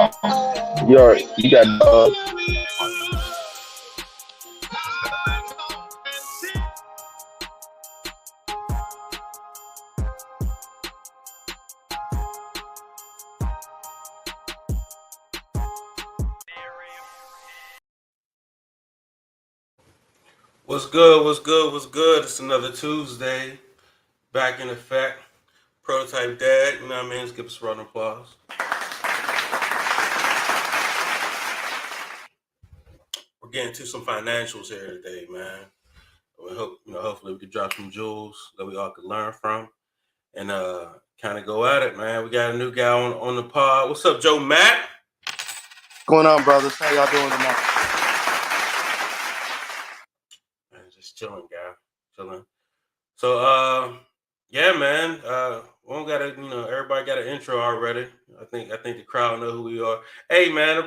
You got What's good? What's good? What's good? It's another Tuesday. Back in effect. Prototype Dad. You know what I mean? Let's give us a round of applause. We're getting to some financials here today, man. We hope, hopefully we could drop some jewels that we all could learn from and kind of go at it, man. We got a new guy on the pod. What's up, Joe Matt? What's going on, brothers? How y'all doing tonight? Man, just chilling, guy. Chilling. So, yeah, man. We don't gotta, everybody got an intro already. I think the crowd know who we are. Hey, man,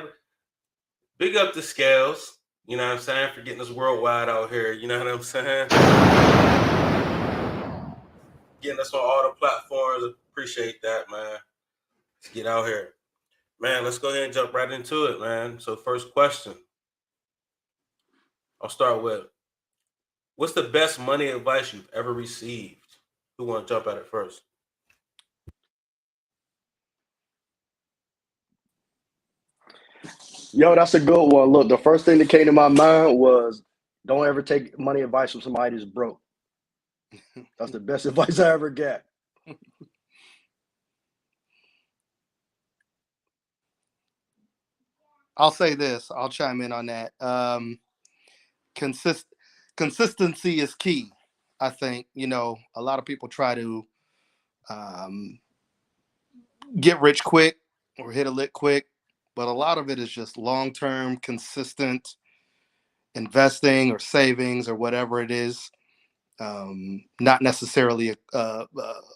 big up the Scales. You know what I'm saying, for getting us worldwide out here. You know what I'm saying? Getting us on all the platforms. Appreciate that, man. Let's get out here, man. Let's go ahead and jump right into it, man. So, first question. I'll start with, what's the best money advice you've ever received? Who want to jump at it first? Yo, that's a good one. Look, the first thing that came to my mind was don't ever take money advice from somebody who's broke. That's the best advice I ever got. I'll say this. I'll chime in on that. Consistency is key. I think, a lot of people try to get rich quick or hit a lick quick, but a lot of it is just long-term, consistent investing or savings or whatever it is. Not necessarily a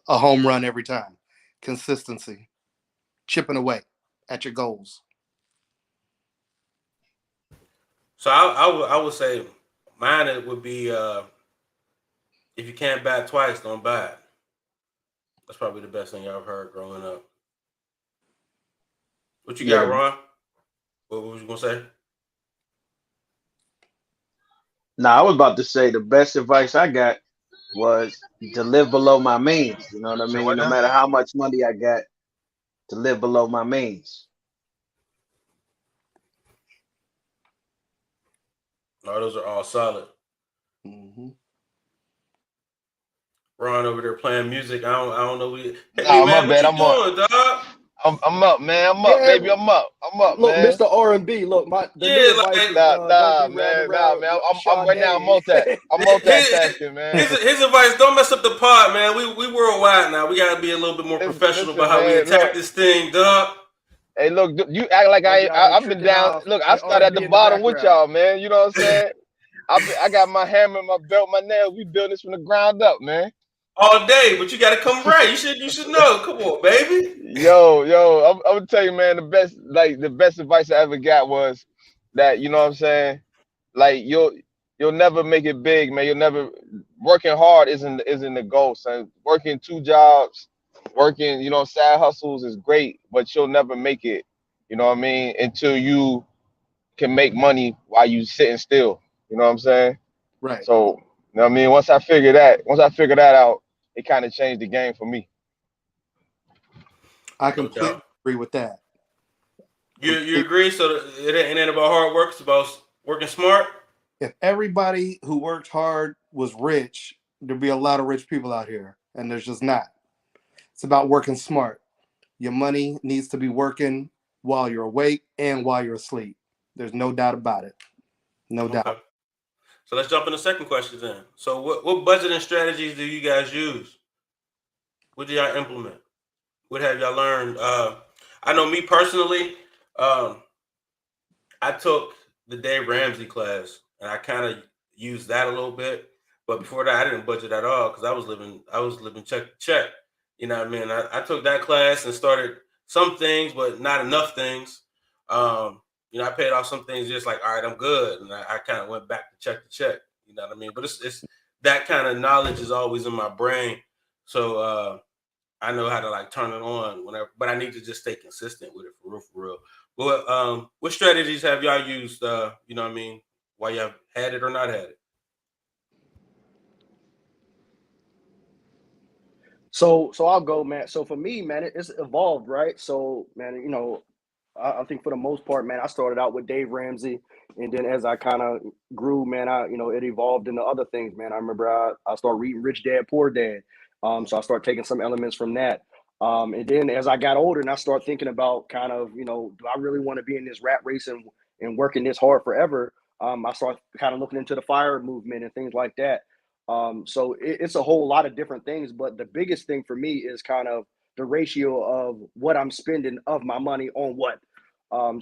home run every time. Consistency, chipping away at your goals. So I would say mine it would be if you can't bat twice, don't bat. That's probably the best thing I've heard growing up. What you yeah. got, Ron? What was you gonna say? Nah, I was about to say the best advice I got was to live below my means. You know what I So mean? what No now? matter how much money I got, to live below my means. No, those are all solid. Mm-hmm. Ron over there playing music. I don't know. Hey Nah, my man, what bad. you I'm on. doing, dog? I'm up, man. I'm up, Yeah, baby. I'm up. I'm up, look, man. Mr. R&B. Look, the new Yeah, advice like is don't be riding Nah, around man. with I'm right now. Sade. I'm his, multitasking, man. his advice: don't mess up the pod, man. We worldwide now. We gotta be a little bit more professional about Listen, how we man. attack Look, this thing, dog. hey, look. You act like Bunch of y'all done I've been tricking down. off Look, I with started at the R&B in the bottom with background. y'all, man. You know what I'm saying? I got my hammer, my belt, my nails. We build this from the ground up, man. All day, but you gotta come right. You should know. Come on, baby. Yo, I'm gonna tell you, man. The best advice I ever got was that you know what I'm saying. Like you'll never make it big, man. You'll never working hard isn't the goal, son. Working two jobs, working side hustles is great, but you'll never make it. You know what I mean until you can make money while you sitting still. You know what I'm saying? Right. So you know what I mean. Once I figured that out, it kind of changed the game for me. I No completely doubt. agree with that. You agree? So it ain't about hard work. It's about working smart. If everybody who worked hard was rich, there'd be a lot of rich people out here, and there's just not. It's about working smart. Your money needs to be working while you're awake and while you're asleep. There's no doubt about it. No Okay. doubt. So let's jump into the second question then. So what budgeting strategies do you guys use? What do y'all implement? What have y'all learned? I know me personally. Um, I took the Dave Ramsey class, and I kind of used that a little bit. But before that, I didn't budget at all because I was living check to check. You know what I mean? I took that class and started some things, but not enough things. I paid off some things just like, all right, I'm good, and I kind of went back to check. You know what I mean? But it's that kind of knowledge is always in my brain, so I know how to like turn it on whenever. But I need to just stay consistent with it for real, for real. What strategies have y'all used? You know what I mean? While y'all had it or not had it? So I'll go, man. So for me, man, it's evolved, right? So, man, I think for the most part, man, I started out with Dave Ramsey, and then as I kind of grew, man, it evolved into other things, man. I remember I started reading Rich Dad Poor Dad, so I started taking some elements from that, and then as I got older, and I started thinking about kind of, do I really want to be in this rat race and working this hard forever? I started kind of looking into the fire movement and things like that. So it's a whole lot of different things, but the biggest thing for me is kind of the ratio of what I'm spending of my money on what.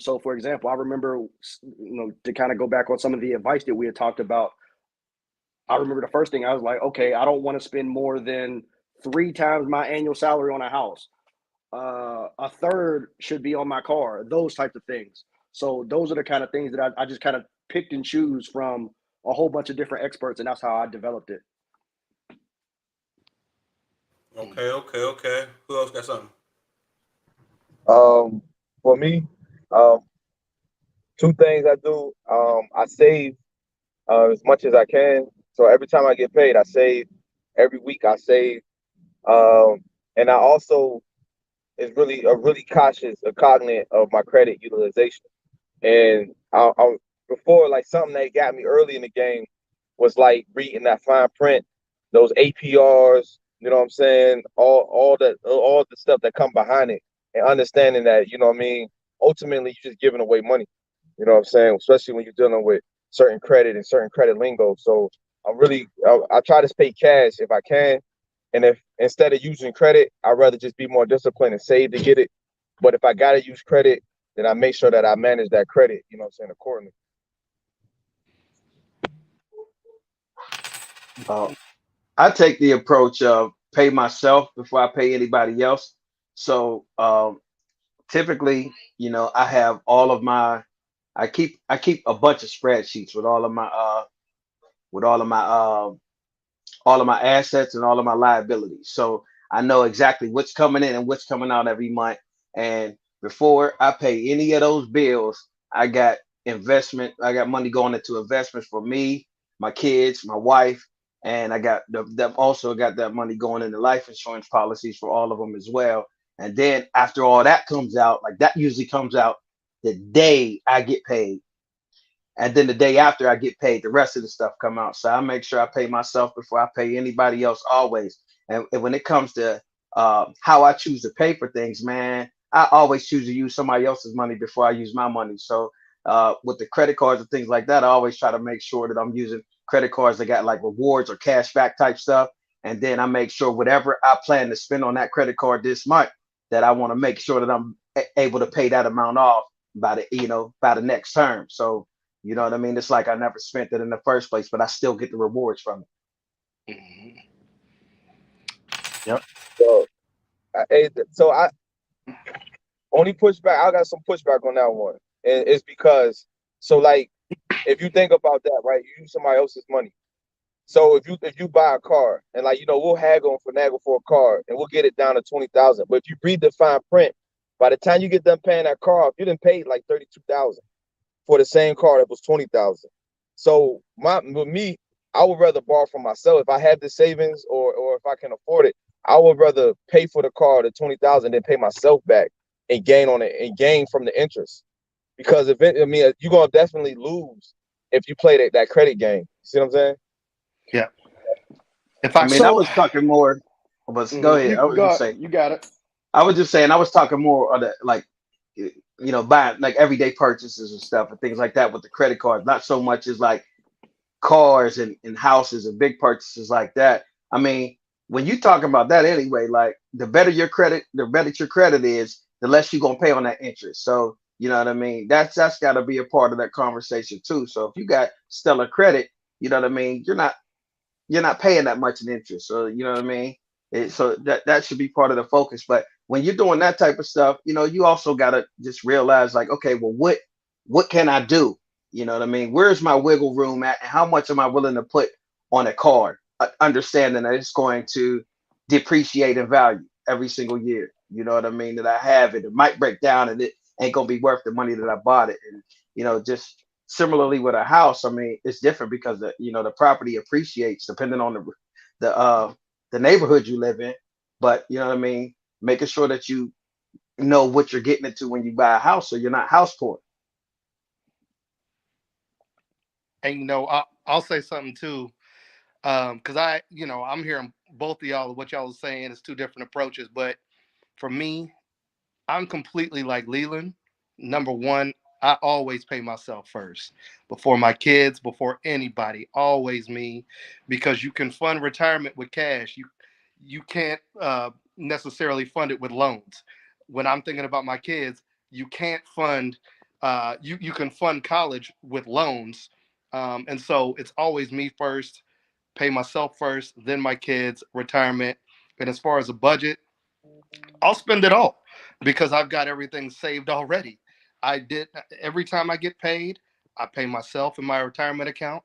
So for example, I remember, to kind of go back on some of the advice that we had talked about. I remember the first thing I was like, okay, I don't want to spend more than 3 times my annual salary on a house. A third should be on my car. Those types of things. So those are the kind of things that I just kind of picked and choose from a whole bunch of different experts, and that's how I developed it. Okay, okay, okay. Who else got something? For me, um, two things I do. I save as much as I can. So every time I get paid, I save. Every week I save. Um, and I also is really cautious, a cognate of my credit utilization. And I before, like, something that got me early in the game was like reading that fine print, those APRs. You know what I'm saying? All the stuff that come behind it, and understanding that, you know what I mean. Ultimately, you're just giving away money. You know what I'm saying? Especially when you're dealing with certain credit and certain credit lingo. So I try to pay cash if I can, and if instead of using credit, I'd rather just be more disciplined and save to get it. But if I gotta use credit, then I make sure that I manage that credit, you know what I'm saying, accordingly. Uh, I take the approach of pay myself before I pay anybody else. So typically, I have all of my I keep a bunch of spreadsheets with all of my assets and all of my liabilities. So I know exactly what's coming in and what's coming out every month. And before I pay any of those bills, I got money going into investments for me, my kids, my wife, and I got also got that money going into life insurance policies for all of them as well. And then after all that comes out, like that usually comes out the day I get paid, and then the day after I get paid, the rest of the stuff come out. So I make sure I pay myself before I pay anybody else always. And when it comes to how I choose to pay for things, man, I always choose to use somebody else's money before I use my money. So with the credit cards and things like that, I always try to make sure that I'm using credit cards that got like rewards or cash back type stuff. And then I make sure whatever I plan to spend on that credit card this month, that I want to make sure that I'm able to pay that amount off by the next term. So you know what I mean? It's like I never spent it in the first place, but I still get the rewards from it. Mhm. Yep. So I only pushback. I got some pushback on that one, and it's because, so, like, if you think about that, right? You use somebody else's money. So if you buy a car, and, like, we'll haggle and finagle for a car and we'll get it down to 20,000. But if you read the fine print, by the time you get done paying that car off, you didn't pay like 32,000 for the same car that was 20,000. So with me, I would rather borrow from myself if I have the savings, or if I can afford it. I would rather pay for the car, the 20,000, than pay myself back and gain on it and gain from the interest. Because you're gonna definitely lose if you play that credit game. See what I'm saying? Yeah. If I I mean, I So, was talking more, but go ahead. you I was just got saying, you got it. I was just saying, I was talking more of the like, buying like everyday purchases and stuff and things like that with the credit cards. Not so much as like cars and houses and big purchases like that. I mean, when you talk about that anyway, like the better your credit is, the less you're gonna pay on that interest. So you know what I mean? That's got to be a part of that conversation too. So if you got stellar credit, you know what I mean? You're not paying that much in interest. So you know what I mean? So that should be part of the focus. But when you're doing that type of stuff, you also gotta just realize like, okay, well, what can I do? You know what I mean? Where's my wiggle room at, and how much am I willing to put on a card? Understanding that it's going to depreciate in value every single year. You know what I mean? That I have it. It might break down, and ain't gonna be worth the money that I bought it. And just similarly with a house, I mean, it's different because the property appreciates depending on the neighborhood you live in. But you know what I mean, making sure that you know what you're getting into when you buy a house, so you're not house poor. And I'll say something too, because I'm hearing both of y'all what y'all are saying is two different approaches, but for me, I'm completely like Leland. Number one, I always pay myself first before my kids, before anybody. Always me, because you can fund retirement with cash. You can't necessarily fund it with loans. When I'm thinking about my kids, you can't fund. You can fund college with loans, and so it's always me first. Pay myself first, then my kids, retirement, and as far as a budget, I'll spend it all because I've got everything saved already. I did every time I get paid, I pay myself in my retirement account.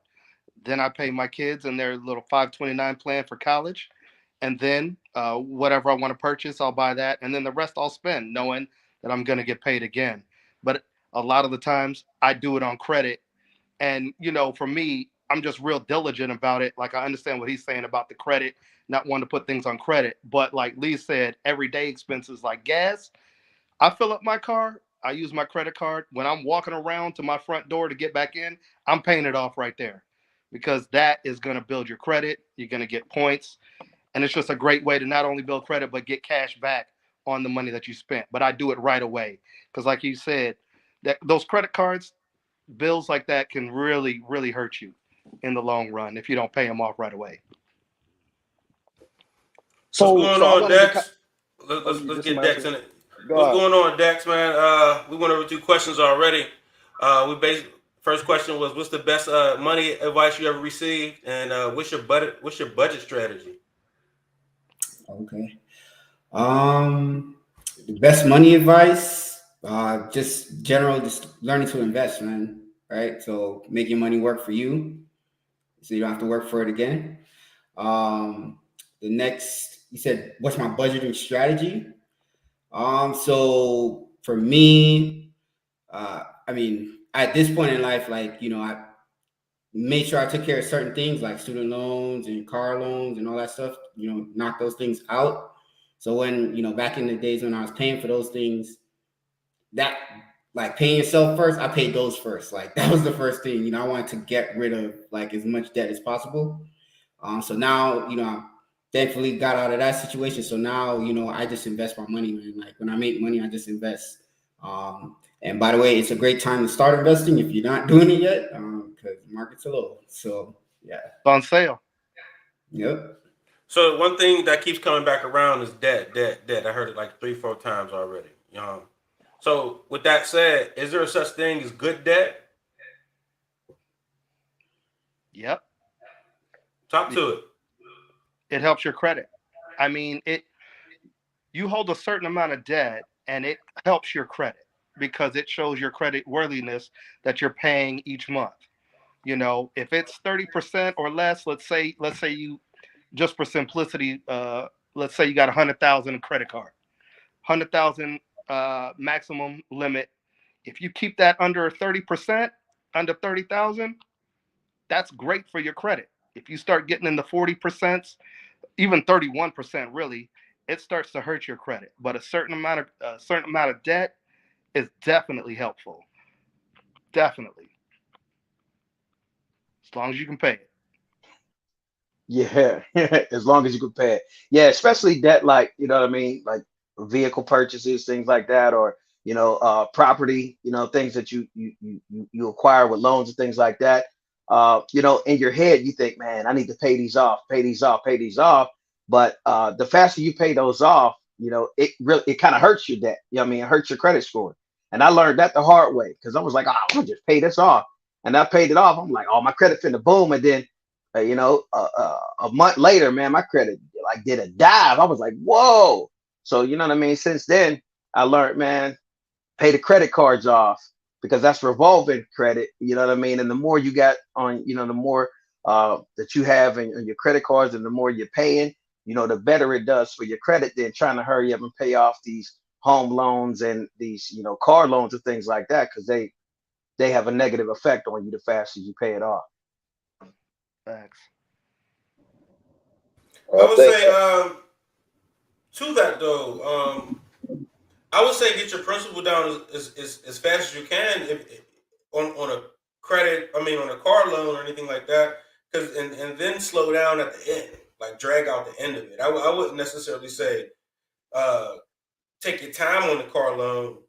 Then I pay my kids in their little 529 plan for college. And then whatever I want to purchase, I'll buy that. And then the rest I'll spend knowing that I'm going to get paid again. But a lot of the times I do it on credit. And, for me, I'm just real diligent about it. Like, I understand what he's saying about the credit, not wanting to put things on credit. But like Lee said, everyday expenses like gas, I fill up my car, I use my credit card. When I'm walking around to my front door to get back in, I'm paying it off right there because that is going to build your credit. You're going to get points. And it's just a great way to not only build credit, but get cash back on the money that you spent. But I do it right away because, like you said, that those credit cards, bills like that can really, really hurt you in the long run if you don't pay them off right away. What's So going so I on, wanted to. Dex? Oh, Let's this get somebody Dex else. in it. Go What's ahead. going on, Dex, man? We went over two questions already. We based First question was, what's the best money advice you ever received, and what's your budget strategy? Okay. The best money advice, just general, just learning to invest, man. Right. So make your money work for you, so you don't have to work for it again. Um, the next, you said, what's my budgeting strategy? So for me, I mean, at this point in life, like I made sure I took care of certain things like student loans and car loans and all that stuff. Knock those things out. So when back in the days when I was paying for those things, that like paying yourself first, I paid those first. Like that was the first thing. I wanted to get rid of like as much debt as possible. So now, I thankfully got out of that situation. So now, I just invest my money, man. Like when I make money, I just invest. And by the way, it's a great time to start investing if you're not doing it yet, because markets are low. So yeah, It's on sale. yep. So one thing that keeps coming back around is debt, debt, debt. I heard it like three, four times already. So with that said, is there a such thing as good debt? Yep. Talk to it. It helps your credit. I mean, you hold a certain amount of debt and it helps your credit because it shows your credit worthiness that you're paying each month. If it's 30% or less, let's say you, just for simplicity, let's say you got 100,000 in credit card, 100,000 maximum limit. If you keep that under 30%, under 30,000, that's great for your credit. If you start getting in the 40%, even 31% really, it starts to hurt your credit. But a certain amount of debt is definitely helpful. Definitely. As long as you can pay it. Yeah, as long as you can pay it. Yeah, especially debt like, what I mean, like vehicle purchases, things like that, or property, things that you acquire with loans and things like that. In your head you think, man, I need to pay these off, pay these off, pay these off. But the faster you pay those off, it kind of hurts your debt. What I mean, it hurts your credit score. And I learned that the hard way because I was like, oh, I'll just pay this off. And I paid it off. I'm like, oh, my credit finna boom. And then a month later, man, my credit like did a dive. I was like, whoa. So you know what I mean? Since then, I learned, man, pay the credit cards off because that's revolving credit. You know what I mean? And the more you got on, the more that you have in your credit cards and the more you're paying, the better it does for your credit than trying to hurry up and pay off these home loans and these, car loans and things like that, because they have a negative effect on you the faster you pay it off. Facts. I I would think say to that though, I would say get your principal down as fast as you can if on a credit. I mean, on a car loan or anything like that. Because and then slow down at the end, like drag out the end of it. I wouldn't necessarily say uh, take your time on the car loan,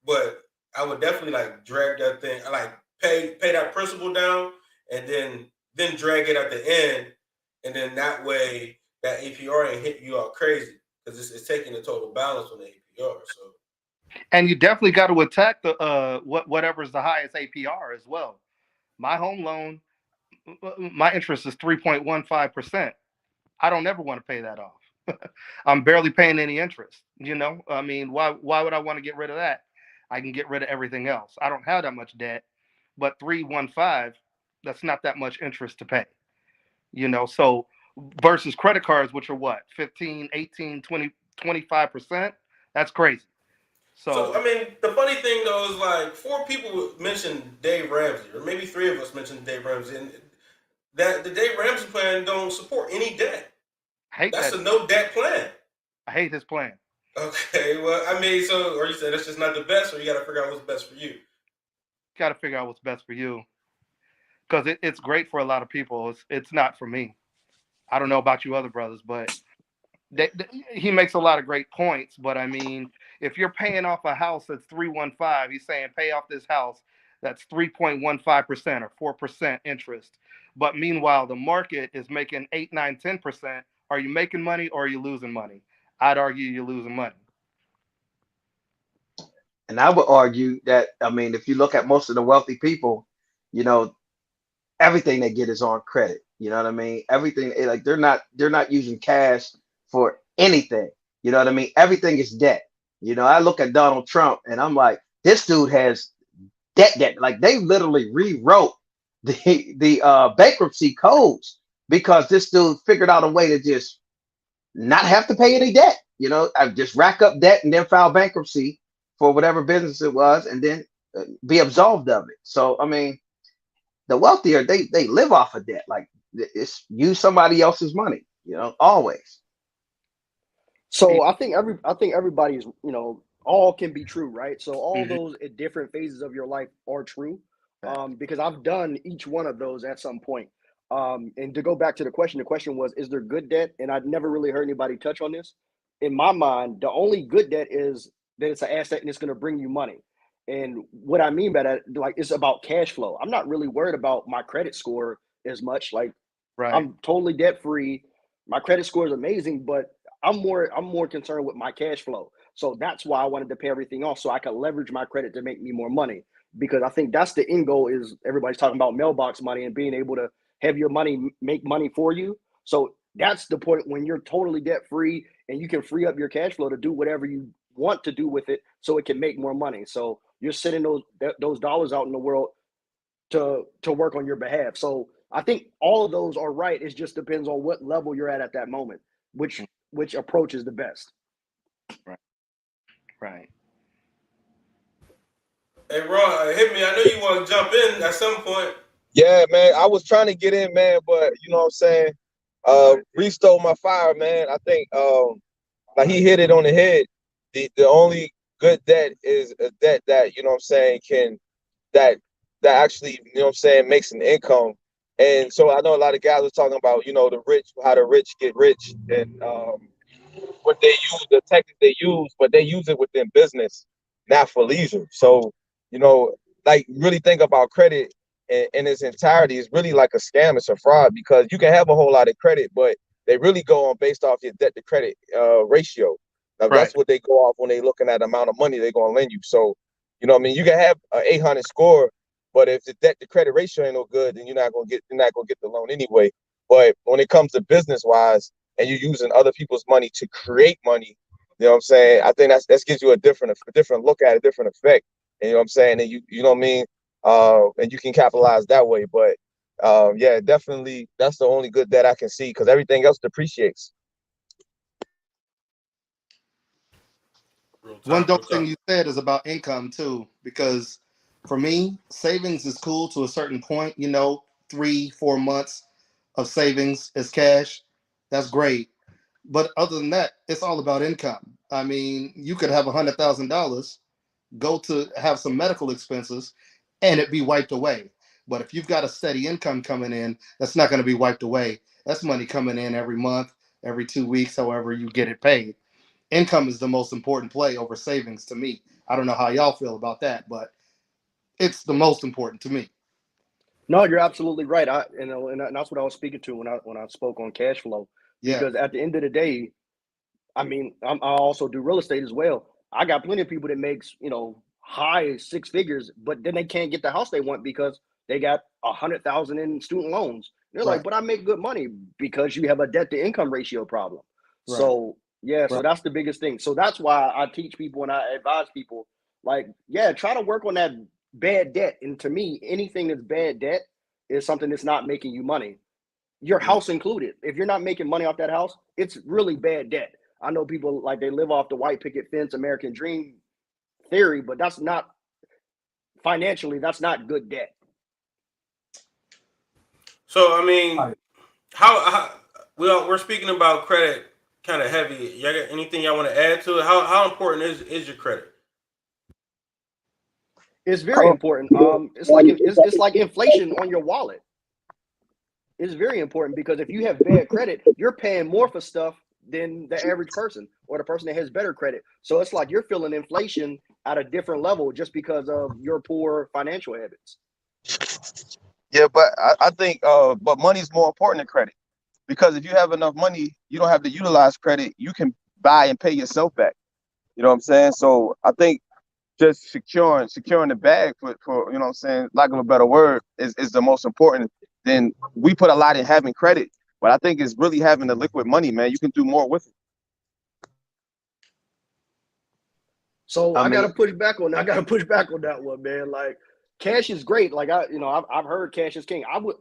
but I would definitely like drag that thing, like pay that principal down, and then drag it at the end, and then that way that APR ain't hit you out crazy because it's taking the total balance on the APR. So And you definitely got to attack the whatever's the highest APR as well. My home loan, my interest is 3.15%. I don't ever want to pay that off. I'm barely paying any interest. I mean, why would I want to get rid of that? I can get rid of everything else. I don't have that much debt, but 315, that's not that much interest to pay. So versus credit cards, which are what, 15, 18, 20, 25%? That's crazy. So So I mean, the funny thing though is like four people mentioned Dave Ramsey, or maybe three of us mentioned Dave Ramsey, and that the Dave Ramsey plan don't support any debt. I hate That's that. a no debt plan. I hate his plan. Okay, well, I mean, so are you saying that's just not the best, or you got to figure out what's best for you? Got to figure out what's best for you because it's great for a lot of people. It's not for me. I don't know about you other brothers, but he makes a lot of great points. But I mean, if you're paying off a house that's 315, he's saying pay off this house that's 3.15% or 4% interest. But meanwhile, the market is making 8, 9, 10%. Are you making money or are you losing money? I'd argue you're losing money. And I would argue that, I mean, if you look at most of the wealthy people, you know, everything they get is on credit. You know what I mean? Everything, like they're not using cash for anything. You know what I mean? Everything is debt. I look at Donald Trump and I'm like, this dude has debt. Like they literally rewrote the bankruptcy codes because this dude figured out a way to just not have to pay any debt. I just rack up debt and then file bankruptcy for whatever business it was, and then be absolved of it. So I mean, the wealthier they live off of debt. Like it's use somebody else's money. Always. So I think everybody's, all can be true, right? So all Mhm. those at different phases of your life are true. Because I've done each one of those at some point. And to go back to the question was, is there good debt? And I've never really heard anybody touch on this. In my mind, the only good debt is that it's an asset and it's going to bring you money. And what I mean by that, like, it's about cash flow. I'm not really worried about my credit score as much. Like, Right. I'm totally debt free. My credit score is amazing, but I'm more concerned with my cash flow. So that's why I wanted to pay everything off so I could leverage my credit to make me more money. Because I think that's the end goal is everybody's talking about mailbox money and being able to have your money make money for you. So that's the point when you're totally debt free and you can free up your cash flow to do whatever you want to do with it so it can make more money. So you're sending those dollars out in the world to work on your behalf. So I think all of those are right. It just depends on what level you're at that moment, which approach is the best. Right. Right. Hey, Ron, hit me. I know you want to jump in at some point. yeah, man. I was trying to get in, man, but you know what I'm saying. Reese stole my fire, man. I think like he hit it on the head. The only good debt is a debt that you know what I'm saying can that that actually you know what I'm saying makes an income. And so I know a lot of guys are talking about the rich, how the rich get rich, and what they use, the technique they use, but they use it within business, not for leisure. So, like really think about credit in its entirety is really like a scam. It's a fraud because you can have a whole lot of credit, but they really go on based off your debt to credit ratio. Now Right. that's what they go off when they're looking at the amount of money they're gonna lend you. So, what I mean, you can have an 800 score, but if the debt to credit ratio ain't no good, then you're not gonna get the loan anyway. But when it comes to business wise, and you're using other people's money to create money, you know what I'm saying? I think that gives you a different look at a different effect. And you know what I'm saying? And you know what I mean? And you can capitalize that way. But yeah, definitely that's the only good that I can see because everything else depreciates. Real One Top, dope what's thing up? you said is about income too, because for me, savings is cool to a certain point. 3-4 months of savings is cash. That's great. But other than that, it's all about income. I mean, you could have $100,000, go to have some medical expenses, and it be wiped away. But if you've got a steady income coming in, that's not going to be wiped away. That's money coming in every month, every 2 weeks, however you get it paid. Income is the most important play over savings to me. I don't know how y'all feel about that, but it's the most important to me. No, you're absolutely right. And that's what I was speaking to when I spoke on cash flow, Yeah, because at the end of the day, I mean, I also do real estate as well. I got plenty of people that makes high six figures, but then they can't get the house they want because they got 100,000 in student loans. They're like, right, but I make good money because you have a debt to income ratio problem. right, So yeah, so right. that's the biggest thing. So that's why I teach people and I advise people, like, yeah, try to work on that bad debt. And to me, anything that's bad debt is something that's not making you money, your Yeah. house included. If you're not making money off that house, it's really bad debt. I know people like they live off the white picket fence American dream theory, but that's not financially, that's not good debt. So I mean, Right. how we're speaking about credit kind of heavy. Y'all got anything y'all want to add to it? How important is your credit? It's very Oh, important. It's like inflation on your wallet. It's very important because if you have bad credit, you're paying more for stuff than the average person or the person that has better credit. So it's like you're feeling inflation at a different level just because of your poor financial habits. yeah, but I think but money's more important than credit because if you have enough money, you don't have to utilize credit. You can buy and pay yourself back. You know what I'm saying? So I think just securing the bag for you know what I'm saying, lack of a better word, is the most important. Then we put a lot in having credit, but I think it's really having the liquid money, man. You can do more with it. So I I gotta mean, push back on. I gotta push back on that one, man. Like cash is great. Like I've heard cash is king. I would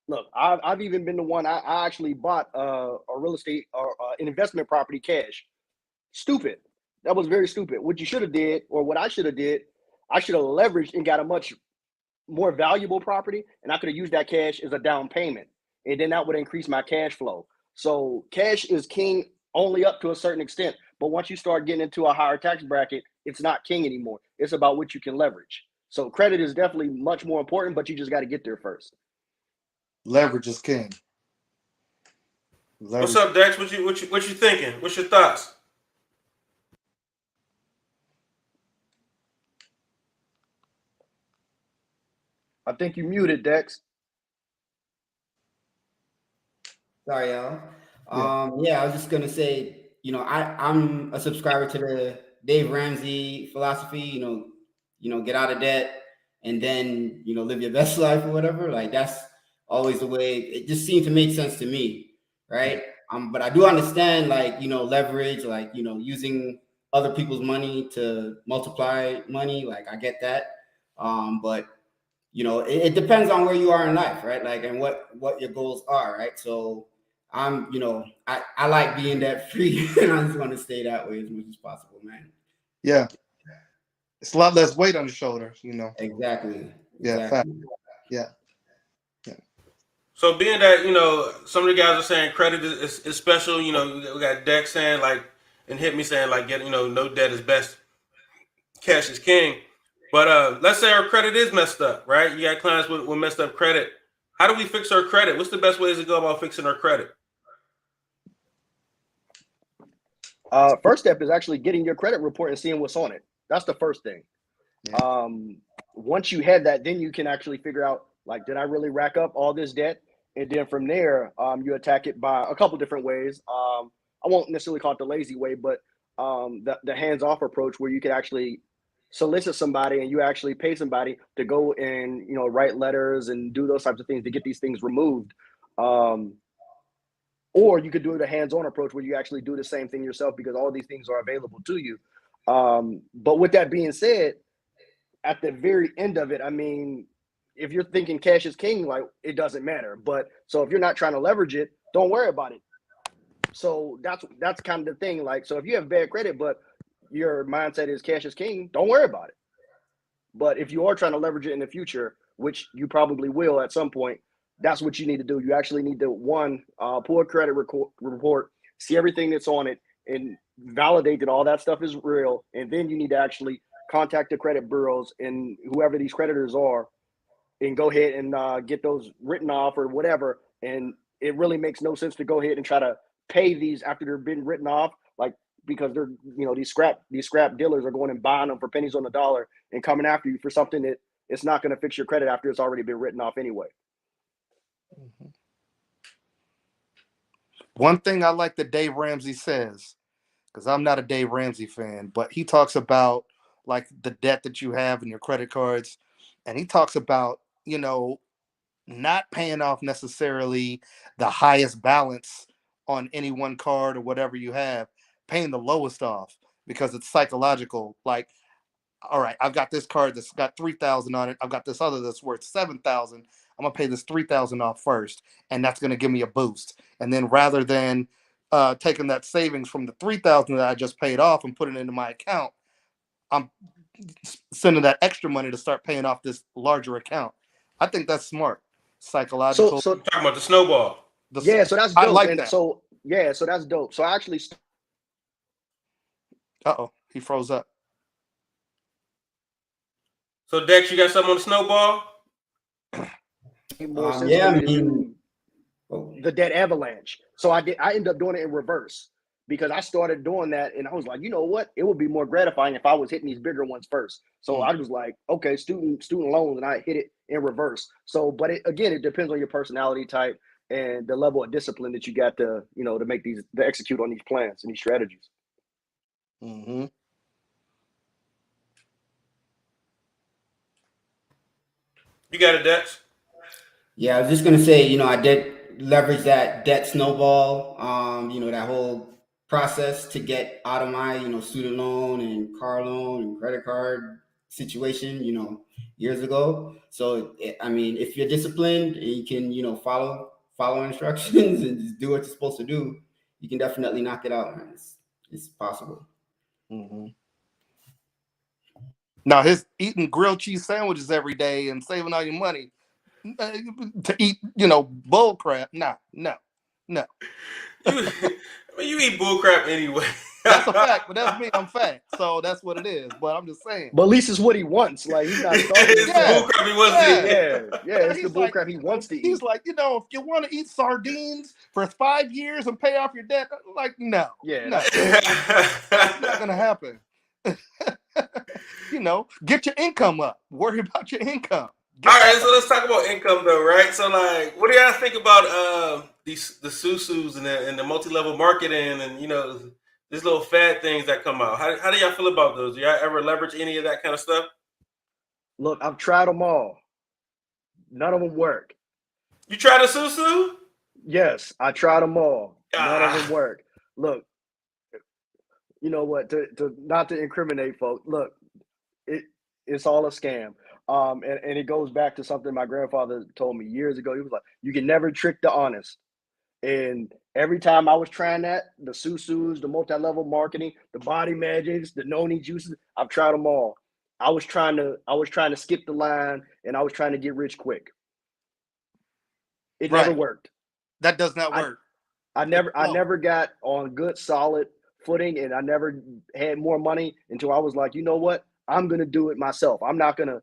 look. I've even been the one. I actually bought a real estate or an investment property cash. Stupid. That was very stupid. What you should have did, or what I should have did, I should have leveraged and got a much more valuable property, and I could have used that cash as a down payment, and then that would increase my cash flow. So cash is king only up to a certain extent, but once you start getting into a higher tax bracket, it's not king anymore. It's about what you can leverage. So credit is definitely much more important, but you just got to get there first. Leverage is king. What's Leverage. up, Dex? What you thinking? What's your thoughts? I think you muted, Dex. Sorry, y'all. Yeah, Yeah, I was just gonna say, I'm a subscriber to the Dave Ramsey philosophy. Get out of debt and then live your best life or whatever. Like that's always the way. It just seemed to make sense to me, right? But I do understand, like leverage, like using other people's money to multiply money. Like I get that, but it depends on where you are in life, right? Like, and what your goals are, right? So I like being debt free and I just want to stay that way as much as possible, man. yeah. It's a lot less weight on the shoulders. Exactly. Yeah, fact. Exactly. Yeah, yeah, So being that some of the guys are saying credit is special. We got Dex saying like and hit me saying like get no debt is best, cash is king. But let's say our credit is messed up, right? You got clients with messed up credit. How do we fix our credit? What's the best ways to go about fixing our credit? First step is actually getting your credit report and seeing what's on it. That's the first thing. yeah. Once you have that, then you can actually figure out, like, did I really rack up all this debt? And then from there, you attack it by a couple different ways. I won't necessarily call it the lazy way, but the hands-off approach where you can actually solicit somebody and you actually pay somebody to go and write letters and do those types of things to get these things removed. Um, or you could do the hands-on approach where you actually do the same thing yourself because all these things are available to you. But with that being said, at the very end of it, I mean, if you're thinking cash is king, like it doesn't matter. But so if you're not trying to leverage it, don't worry about it. So that's kind of the thing. Like, so if you have bad credit, but your mindset is cash is king, don't worry about it. But if you are trying to leverage it in the future, which you probably will at some point, that's what you need to do. You actually need to pull a credit report, see everything that's on it, and validate that all that stuff is real. And then you need to actually contact the credit bureaus and whoever these creditors are, and go ahead and get those written off or whatever. And it really makes no sense to go ahead and try to pay these after they've been written off, like because they're these scrap dealers are going and buying them for pennies on the dollar and coming after you for something that it's not going to fix your credit after it's already been written off anyway. One thing I like that Dave Ramsey says, because I'm not a Dave Ramsey fan, but he talks about like the debt that you have in your credit cards, and he talks about not paying off necessarily the highest balance on any one card or whatever you have, paying the lowest off because it's psychological. Like, all right, I've got this card that's got 3,000 on it. I've got this other that's worth 7,000. I'm gonna pay this 3,000 off first, and that's gonna give me a boost. And then rather than taking that savings from the 3,000 that I just paid off and putting it into my account, I'm sending that extra money to start paying off this larger account. I think that's smart, psychological. So Talking about the snowball. yeah, so that's dope. I like and that. so that's dope. So I actually He froze up. So Dex, you got something on the snowball? more sense Yeah, for I me to mean, do the debt avalanche. So I ended up doing it in reverse because I started doing that and I was like, you know what? It would be more gratifying if I was hitting these bigger ones first. So I was like, okay, student loans, and I hit it in reverse. So, but it depends on your personality type and the level of discipline that you got to make to execute on these plans and these strategies. Mm-hmm. You got it, Dex? yeah, I was just gonna say, I did leverage that debt snowball, that whole process to get out of my, student loan and car loan and credit card situation, years ago. So, I mean, if you're disciplined and you can, follow instructions and just do what you're supposed to do, you can definitely knock it out, man. It's possible. Mm-hmm. Now, his eating grilled cheese sandwiches every day and saving all your money to eat, bull crap. No. You eat bull crap anyway. That's a fact, but that's me. I'm fat, so that's what it is. But I'm just saying. But at least it's what he wants. Like he's not starving. It's the bull crap he wants to eat. Yeah. It's the bull crap he wants to eat. He's like, if you want to eat sardines for 5 years and pay off your debt, like, no. That's not gonna happen. Get your income up. Worry about your income. All right, so let's talk about income though, right? So, like, what do y'all think about the Suo Sous and the multi-level marketing and these little fad things that come out? How do y'all feel about those? Do y'all ever leverage any of that kind of stuff? Look, I've tried them all. None of them work. You tried a Suo Sous? Yes, I tried them all. None of them work. Look, you know what? To not to incriminate folks. Look, it's all a scam. And it goes back to something my grandfather told me years ago. He was like, you can never trick the honest. And every time I was trying that, the Suo Sous, the multi-level marketing, the body magics, the noni juices, I've tried them all. I was trying to skip the line and I was trying to get rich quick. It never worked. That does not work. I never got on good solid footing, and I never had more money until I was like, you know what? I'm gonna do it myself. I'm not gonna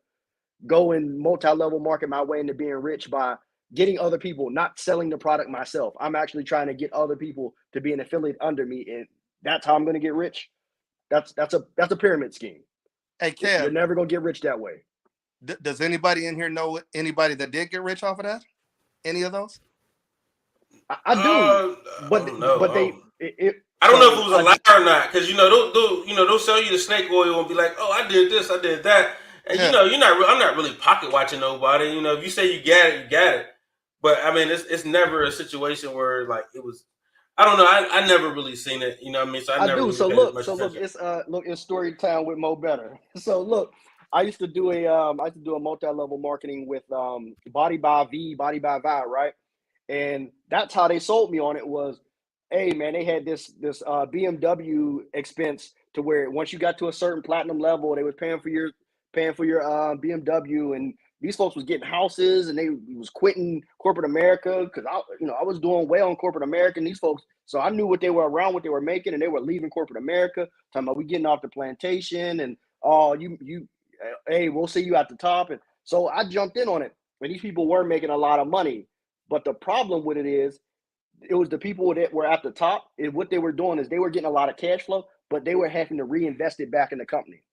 go and multi-level market my way into being rich by getting other people, not selling the product myself. I'm actually trying to get other people to be an affiliate under me, and that's how I'm gonna get rich. That's a pyramid scheme. Hey, Kev, you're never gonna get rich that way. Does anybody in here know anybody that did get rich off of that? Any of those? I do, but I don't know. but they. I don't know if it was a lie or not, because they'll sell you the snake oil and be like, oh, I did this, I did that, and I'm not really pocket watching nobody. If you say you got it, you got it. But I mean, it's never a situation where like it was. I don't know. I never really seen it. You know what I mean? So I never. do. Really So paid look. much So attention. look. It's story time with Mo Better. So look, I used to do a multi-level marketing with Body by Vi, right? And that's how they sold me on it was, hey man, they had this BMW expense to where once you got to a certain platinum level, they was paying for your BMW, and these folks was getting houses, and they was quitting corporate America because I was doing well in corporate America, and these folks, so I knew what they were around, what they were making, and they were leaving corporate America, talking about we getting off the plantation, and oh hey, we'll see you at the top, and so I jumped in on it, and these people were making a lot of money, but the problem with it is it was the people that were at the top, and what they were doing is they were getting a lot of cash flow, but they were having to reinvest it back in the company.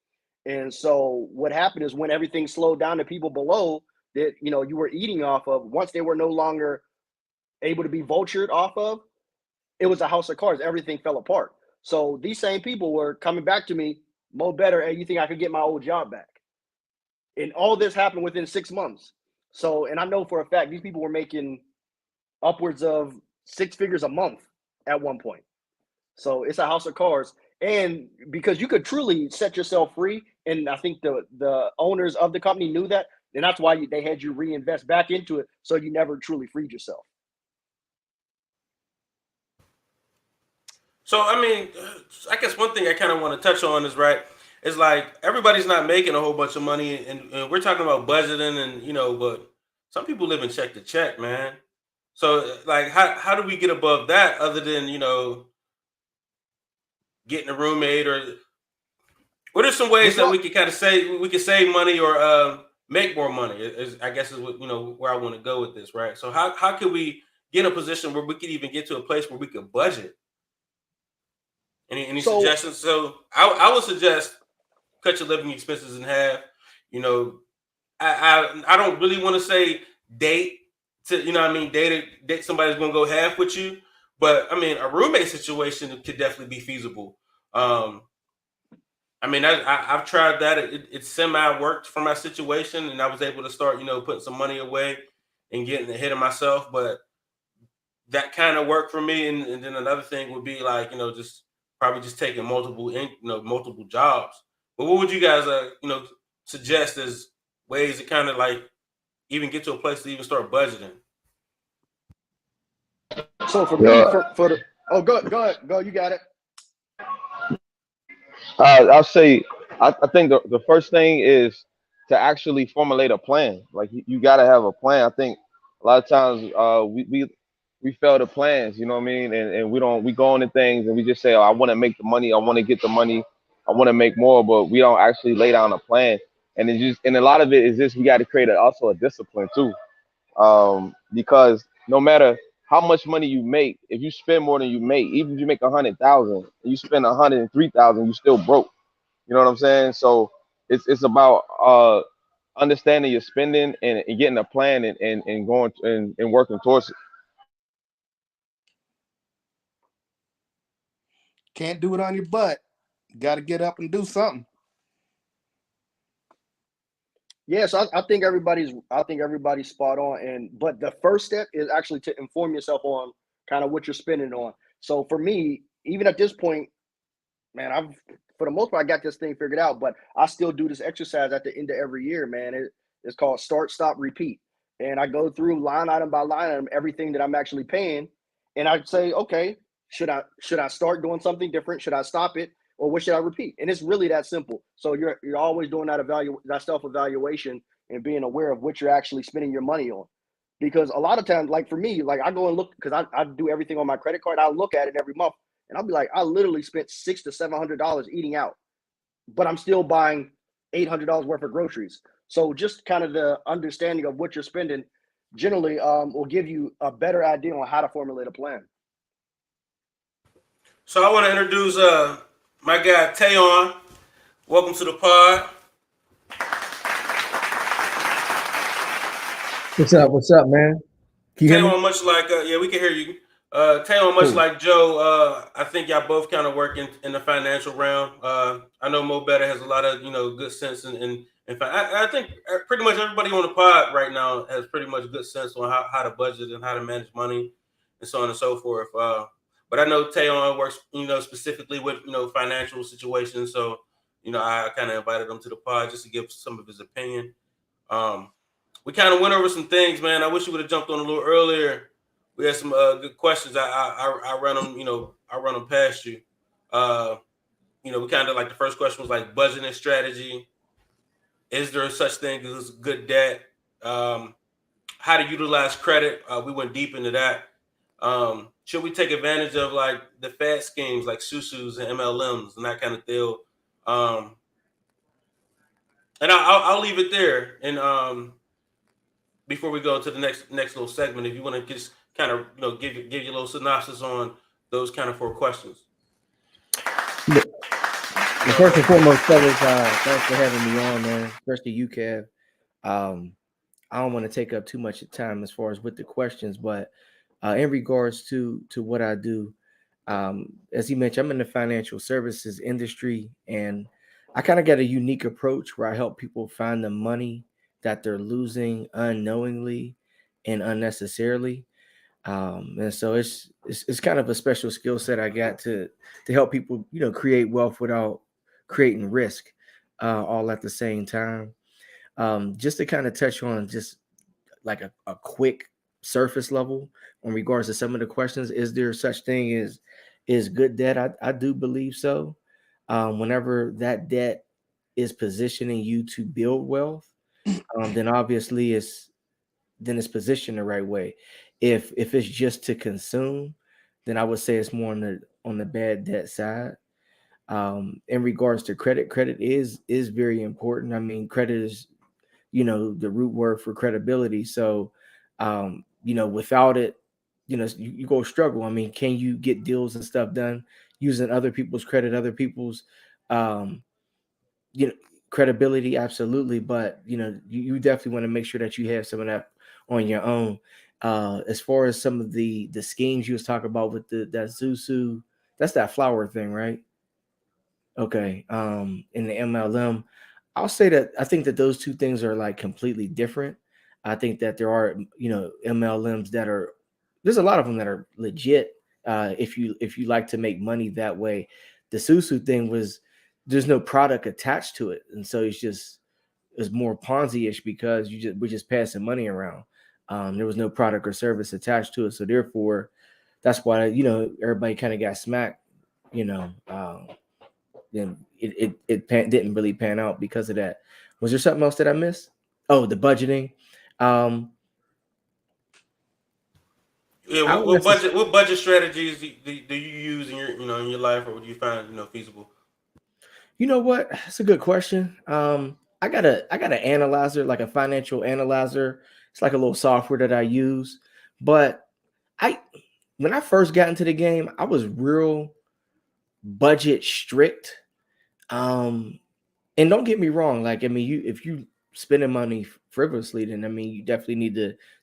And so what happened is when everything slowed down, the people below that you were eating off of, once they were no longer able to be vultured off of, it was a house of cards. Everything fell apart. So these same people were coming back to me, Mo Better, hey, you think I could get my old job back? And all this happened within 6 months. So, and I know for a fact these people were making upwards of 6 figures a month at one point. So it's a house of cards. And because you could truly set yourself free, and I think the owners of the company knew that, and that's why they had you reinvest back into it, so you never truly freed yourself. So I mean, I guess one thing I kind of want to touch on is like everybody's not making a whole bunch of money, and we're talking about budgeting, and but some people live in check to check, man. So like, how do we get above that other than getting a roommate, or what are some ways that we could kind of save money or make more money? I guess is what where I want to go with this, right? So how can we get in a position where we could even get to a place where we could budget? Any suggestions? So I would suggest cut your living expenses in half. I don't really want to say date to date somebody's going to go half with you, but I mean a roommate situation could definitely be feasible. I mean, I've tried that. It semi worked for my situation, and I was able to start, putting some money away and getting ahead of myself. But that kind of worked for me. And then another thing would be like, just probably just taking multiple jobs. But what would you guys, suggest as ways to kind of like even get to a place to even start budgeting? So for me, go ahead, you got it. I'll say, I think the first thing is to actually formulate a plan. Like you got to have a plan. I think a lot of times we fail the plans. You know what I mean? And we go into things and we just say, oh, I want to make the money, I want to get the money, I want to make more, but we don't actually lay down a plan. And a lot of it is just we got to create also a discipline too, because no matter how much money you make, if you spend more than you make, even if you make 100,000, you spend 103,000, you still broke. You know what I'm saying? So it's about understanding your spending and getting a plan and going and working towards it. Can't do it on your butt. Got to get up and do something. Yes, I think everybody's spot on. But the first step is actually to inform yourself on kind of what you're spending on. So for me, even at this point, man, I've for the most part I got this thing figured out, but I still do this exercise at the end of every year, man. It's called start, stop, repeat. And I go through line item by line item everything that I'm actually paying, and I say, okay, should I start doing something different? Should I stop it? Or what should I repeat? And it's really that simple. So you're always doing that self-evaluation and being aware of what you're actually spending your money on. Because a lot of times, like for me, like I go and look because I do everything on my credit card. I look at it every month and I'll be like, I literally spent $600 to $700 eating out, but I'm still buying $800 worth of groceries. So just kind of the understanding of what you're spending generally will give you a better idea on how to formulate a plan. So I want to introduce my guy Tayon. Welcome to the pod. What's up, man? Can you hear me? Tayon, much like yeah, we can hear you. Tayon, much Cool. like Joe, I think y'all both kind of work in the financial realm. I know Mo Better has a lot of good sense and I think pretty much everybody on the pod right now has pretty much good sense on how to budget and how to manage money and so on and so forth. But I know Tayon works specifically with financial situations, so I kind of invited him to the pod just to give some of his opinion. We kind of went over some things, man. I wish you would have jumped on a little earlier. We had some good questions. I run them, I run them past you. We kind of like the first question was like budgeting strategy. Is there such thing as good debt? How to utilize credit? We went deep into that. Should we take advantage of like the Fed schemes like Suo Sous and MLMs and that kind of deal? Um, and I'll leave it there. And before we go to the next little segment, if you want to just kind of give you a little synopsis on those kind of 4 questions. First and foremost, fellas, thanks for having me on, man. Especially you, Kev. I don't want to take up too much time as far as with the questions, but in regards to what I do, as you mentioned, I'm in the financial services industry, and I kind of got a unique approach where I help people find the money that they're losing unknowingly and unnecessarily. And so it's kind of a special skill set I got to help people, create wealth without creating risk, all at the same time. Just to kind of touch on just like a quick surface level in regards to some of the questions, is there such thing as is good debt? I do believe so. Whenever that debt is positioning you to build wealth, then obviously it's positioned the right way. If it's just to consume, then I would say it's more on the bad debt side. In regards to credit is very important. I mean, credit is the root word for credibility. So without it, you go struggle. I mean, can you get deals and stuff done using other people's credit, other people's um you know credibility? Absolutely. But you definitely want to make sure that you have some of that on your own. As far as some of the schemes you was talking about with that Zusu, that's that flower thing, right? Okay. In the MLM, I'll say that I think that those two things are like completely different. I think that there are, MLMs that are there's a lot of them that are legit. If you like to make money that way. The Susu thing was there's no product attached to it. And so it's more Ponzi-ish because we're just passing money around. There was no product or service attached to it. So therefore, that's why, everybody kind of got smacked, you know. Then didn't really pan out because of that. Was there something else that I missed? Oh, the budgeting. Um, Yeah, I don't necessarily, what budget strategies do you use in your in your life, or do you find feasible? you know what? That's a good question. I got an analyzer, like a financial analyzer. It's like a little software that I use. But I when I first got into the game, I was real budget strict. Um, and don't get me wrong, like I mean, if you spending money frivolously, then I mean you definitely need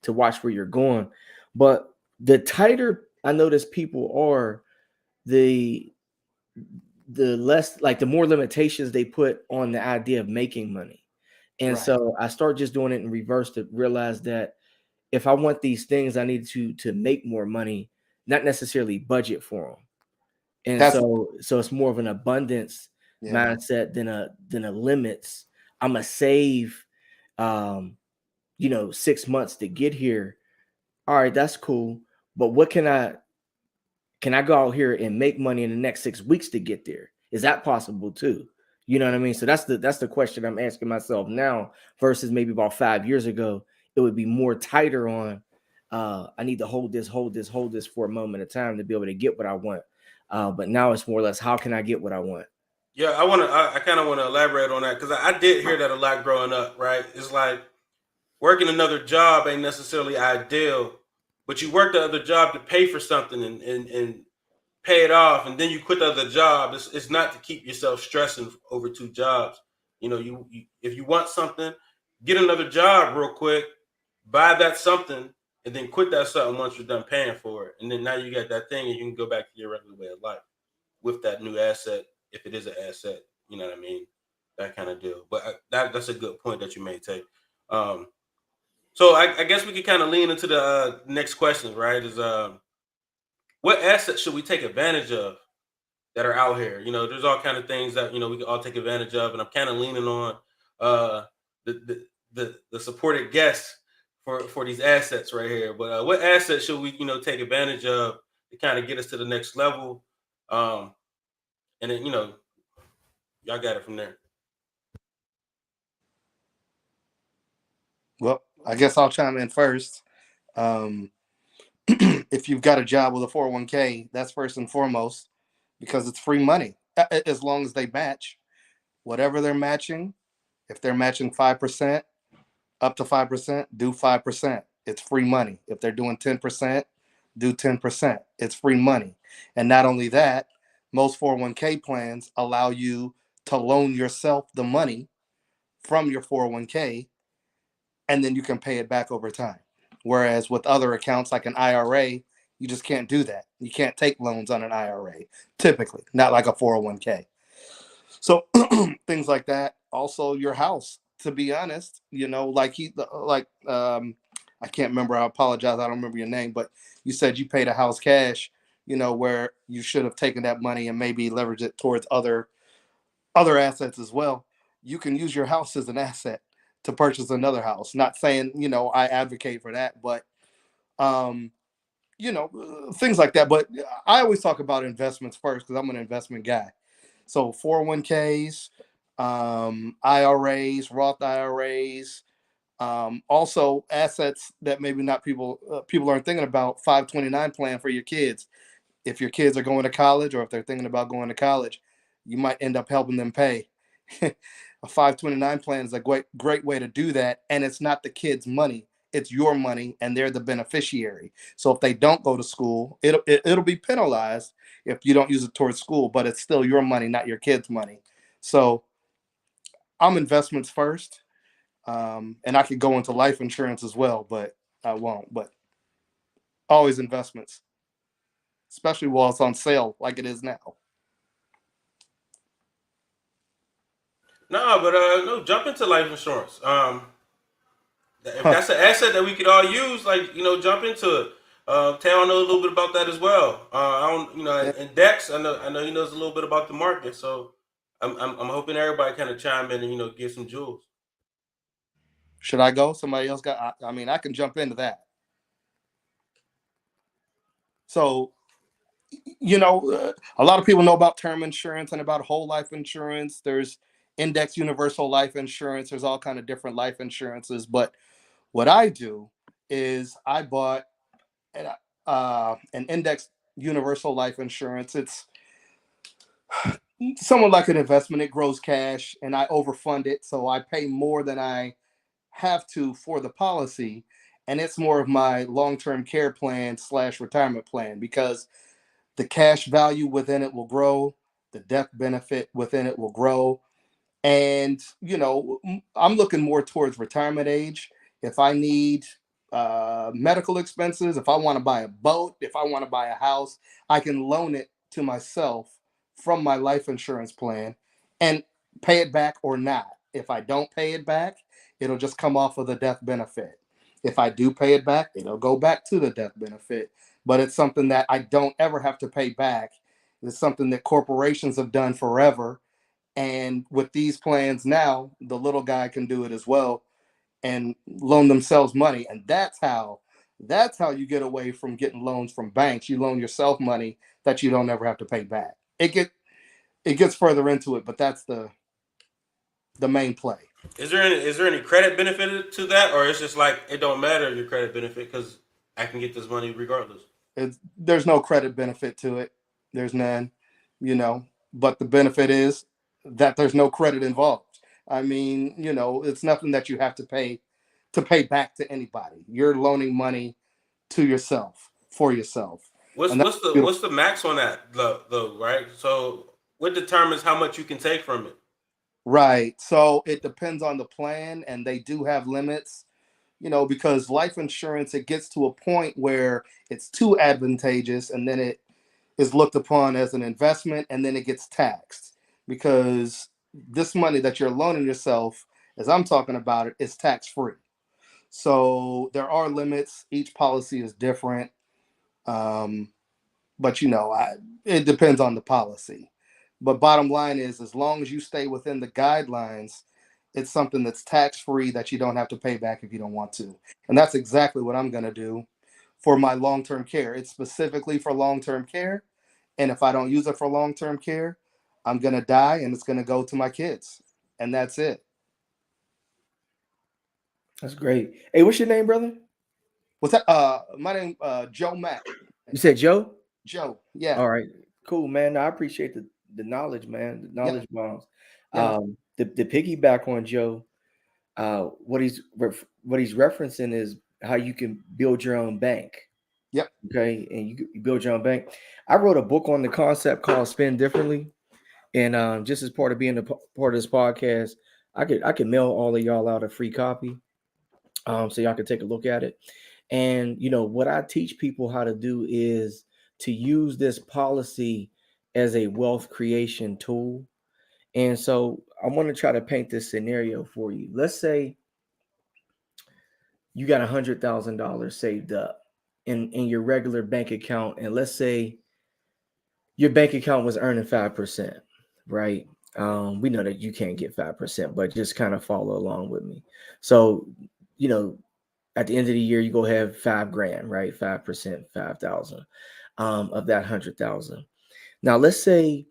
to watch where you're going. But the tighter I notice people are, the less, like the more limitations they put on the idea of making money. And Right. so I start just doing it in reverse to realize that if I want these things, I need to make more money, not necessarily budget for them. And That's so it's more of an abundance yeah. mindset than a limits. I'm gonna save 6 months to get here. All right, that's cool. But what can I go out here and make money in the next 6 weeks to get there? Is that possible too? You know what I mean? So that's the question I'm asking myself now versus maybe about 5 years ago. It would be more tighter on I need to hold this for a moment of time to be able to get what I want. But now it's more or less how can I get what I want? Yeah, I kind of want to elaborate on that because I did hear that a lot growing up. Right, it's like working another job ain't necessarily ideal, but you work the other job to pay for something and pay it off, and then you quit the other job. It's not to keep yourself stressing over 2 jobs. You if you want something, get another job real quick, buy that something, and then quit that something once you're done paying for it, and then now you got that thing, and you can go back to your regular way of life with that new asset, if it is an asset. You know what I mean? That kind of deal. But that's a good point that you may take. Um, so I guess we could kind of lean into the next question, right? Is what assets should we take advantage of that are out here? There's all kind of things that we can all take advantage of, and I'm kind of leaning on uh, the supported guests for these assets right here. But what assets should we take advantage of to kind of get us to the next level? And then y'all got it from there. Well, I guess I'll chime in first. Um, if you've got a job with a 401k, that's first and foremost because it's free money as long as they match whatever they're matching. If they're matching 5%, up to 5%, do 5%. It's free money. If they're doing 10%, do 10%. It's free money. And not only that, most 401k plans allow you to loan yourself the money from your 401k, and then you can pay it back over time. Whereas with other accounts like an IRA, you just can't do that. You can't take loans on an IRA, typically, not like a 401k. So things like that. Also, your house. To be honest, I can't remember. I apologize. I don't remember your name, but you said you paid a house cash. Where you should have taken that money and maybe leveraged it towards other assets as well. You can use your house as an asset to purchase another house. Not saying I advocate for that, but um, things like that. But I always talk about investments first because I'm an investment guy. So 401ks, IRAs, Roth IRAs, also assets that maybe not people aren't thinking about. 529 plan for your kids. If your kids are going to college or if they're thinking about going to college, you might end up helping them pay. A 529 plan is a great way to do that, and it's not the kids' money. It's your money, and they're the beneficiary. So if they don't go to school, it'll be penalized if you don't use it towards school, but it's still your money, not your kids' money. So I'm investments first, and I could go into life insurance as well, but I won't. But always investments, especially while it's on sale like it is now. No, but no, jump into life insurance. If Huh. that's an asset that we could all use, like jump into it. Tail know a little bit about that as well. I don't, Yeah. and Dex, I know he knows a little bit about the market. So I'm hoping everybody kind of chime in and get some jewels. Should I go? Somebody else got. I mean, I can jump into that. So, a lot of people know about term insurance and about whole life insurance. There's index universal life insurance. There's all kind of different life insurances. But what I do is I bought an index universal life insurance. It's somewhat like an investment. It grows cash, and I overfund it, so I pay more than I have to for the policy, and it's more of my long-term care plan slash retirement plan because the cash value within it will grow, the death benefit within it will grow, and I'm looking more towards retirement age. If I need medical expenses, if I want to buy a boat, if I want to buy a house, I can loan it to myself from my life insurance plan and pay it back or not. If I don't pay it back, it'll just come off of the death benefit. If I do pay it back, it'll go back to the death benefit. But it's something that I don't ever have to pay back. It's something that corporations have done forever, and with these plans now, the little guy can do it as well and loan themselves money. And that's how you get away from getting loans from banks. You loan yourself money that you don't ever have to pay back. It gets further into it, but that's the main play. Is there any credit benefit to that, or it's just like it don't matter your credit benefit because I can get this money regardless? There's no credit benefit to it. There's none, you know. But the benefit is that there's no credit involved. I mean, it's nothing that you have to pay back to anybody. You're loaning money to yourself for yourself, What's and that's what's the beautiful. what's the max on that though, right? So what determines how much you can take from it? Right. So it depends on the plan, and they do have limits. Because life insurance, it gets to a point where it's too advantageous, and then it is looked upon as an investment, and then it gets taxed because this money that you're loaning yourself, as I'm talking about it, is tax free. So there are limits. Each policy is different, um, but it depends on the policy. But bottom line is, as long as you stay within the guidelines, it's something that's tax free that you don't have to pay back if you don't want to. And that's exactly what I'm going to do for my long term care. It's specifically for long term care. And if I don't use it for long term care, I'm going to die and it's going to go to my kids. And that's it. That's great. Hey, what's your name, brother? What's that? My name, Joe Mack. You said Joe? Joe. Yeah. All right. Cool, man. No, I appreciate the knowledge, man. The Yep. knowledge bombs. Yeah. The piggyback on Joe, what he's referencing is how you can build your own bank. Yep. Okay, and you build your own bank. I wrote a book on the concept called Spend Differently, and just as part of being part of this podcast, I could mail all of y'all out a free copy, so y'all can take a look at it. And what I teach people how to do is to use this policy as a wealth creation tool. And so I want to try to paint this scenario for you. Let's say you got $100,000 saved up in your regular bank account, and let's say your bank account was earning 5%, right? We know that you can't get 5%, but just kind of follow along with me. So, at the end of the year, you go have $5,000, right? 5%, 5,000 of that 100,000. Now, let's say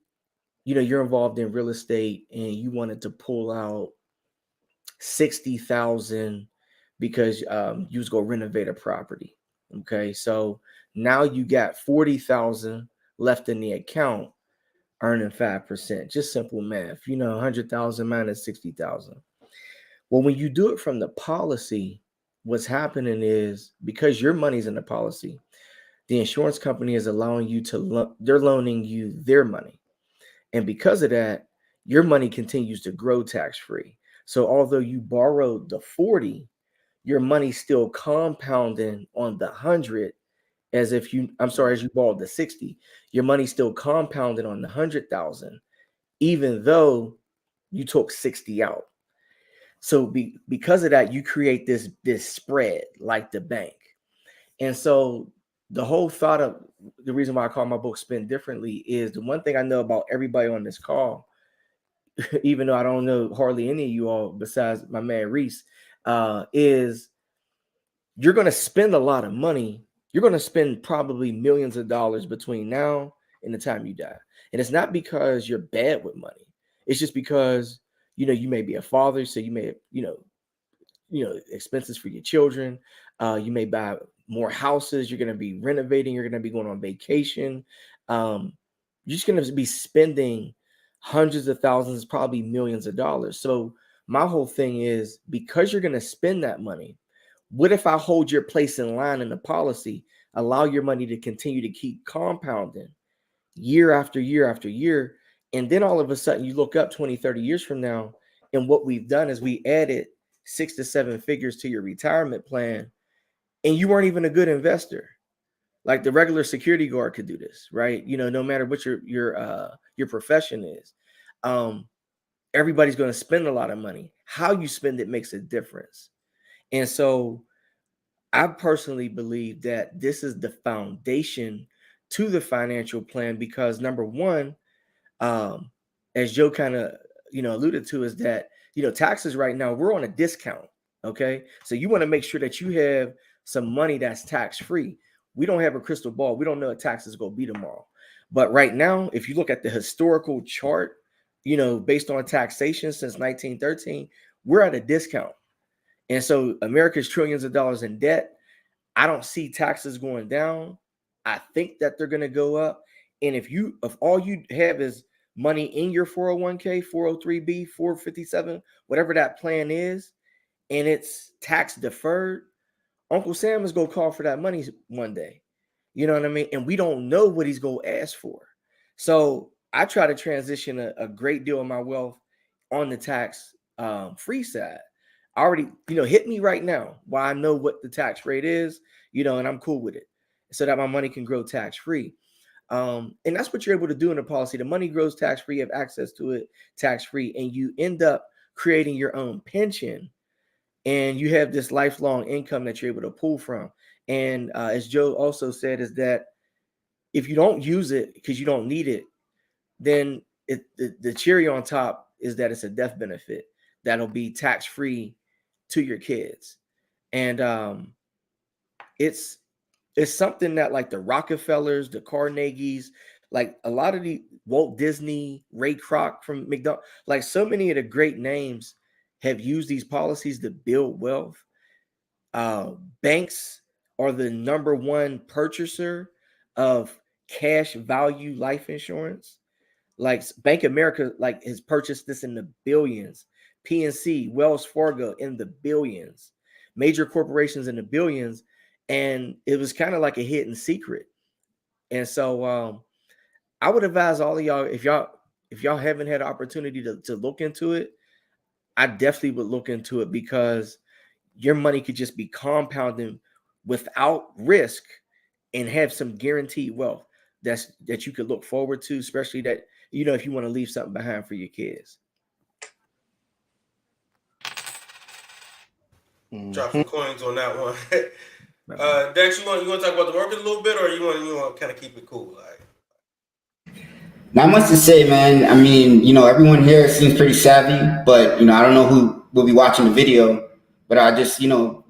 you're involved in real estate and you wanted to pull out 60,000 because you was gonna renovate a property. Okay, so now you got 40,000 left in the account, earning 5%. Just simple math. 100,000 minus 60,000. Well, when you do it from the policy, what's happening is because your money's in the policy, the insurance company is allowing you to they're loaning you their money. And because of that, your money continues to grow tax free. So although you borrowed the 40, your money's still compounding on the 100 as you borrowed the 60. Your money's still compounding on the 100,000, even though you took 60 out. So because of that, you create this spread like the bank. And so the whole thought of the reason why I call my book Spend Differently is the one thing I know about everybody on this call, even though I don't know hardly any of you all besides my man Reese, is you're going to spend a lot of money. You're going to spend probably millions of dollars between now and the time you die. And it's not because you're bad with money. It's just because, you may be a father. So you may have, expenses for your children. You may buy more houses. You're going to be renovating. You're going to be going on vacation. You're just going to be spending hundreds of thousands, probably millions of dollars. So my whole thing is because you're going to spend that money, what if I hold your place in line in the policy, allow your money to continue to keep compounding year after year after year, and then all of a sudden you look up 20, 30 years from now, and what we've done is we added 6 to 7 figures to your retirement plan, and you weren't even a good investor. Like the regular security guard could do this, right? No matter what your profession is, everybody's going to spend a lot of money. How you spend it makes a difference. And so I personally believe that this is the foundation to the financial plan because number one, as Joe kind of alluded to, is that taxes right now we're on a discount. Okay, so you want to make sure that you have some money that's tax free. We don't have a crystal ball. We don't know what taxes are going to be tomorrow. But right now, if you look at the historical chart, based on taxation since 1913, we're at a discount. And so America's trillions of dollars in debt. I don't see taxes going down. I think that they're going to go up. And if all you have is money in your 401k, 403b, 457, whatever that plan is, and it's tax deferred, Uncle Sam is going to call for that money one day. You know what I mean? And we don't know what he's going to ask for. So I try to transition a great deal of my wealth on the tax free side. Already, hit me right now while I know what the tax rate is, and I'm cool with it so that my money can grow tax free. And that's what you're able to do in a policy. The money grows tax free, you have access to it tax free, and you end up creating your own pension. And you have this lifelong income that you're able to pull from. And as Joe also said, is that if you don't use it because you don't need it, then the cherry on top is that it's a death benefit. that'll be tax free to your kids. And it's it's something that like the Rockefellers, the Carnegies, like a lot of the Walt Disney, Ray Kroc from McDonald's, like so many of the great names have used these policies to build wealth. Uh, Banks are the number one purchaser of cash value life insurance. Like Bank America, like has purchased this in the billions. PNC, Wells Fargo in the billions. Major corporations in the billions, and it was kind of like a hidden secret. And so, I would advise all of y'all, if y'all haven't had an opportunity to look into it, I definitely would look into it, because your money could just be compounding without risk and have some guaranteed wealth that you could look forward to, especially that, if you want to leave something behind for your kids. Drop Mhm. some coins on that one. Dex, you want to talk about the market a little bit, or you want to kind of keep it cool, like? Not much to say, man. I mean, everyone here seems pretty savvy, but I don't know who will be watching the video. But I just,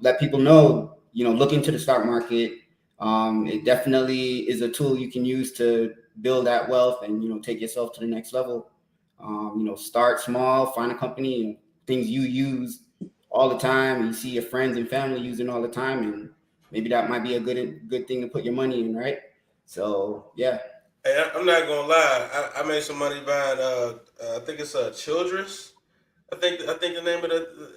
let people know, look into the stock market. It definitely is a tool you can use to build that wealth and take yourself to the next level. Start small, find a company and things you use all the time. You see your friends and family using all the time, and maybe that might be a good thing to put your money in, right? So yeah. Hey, I'm not gonna lie. I made some money buying. I think it's Childress. I think the name of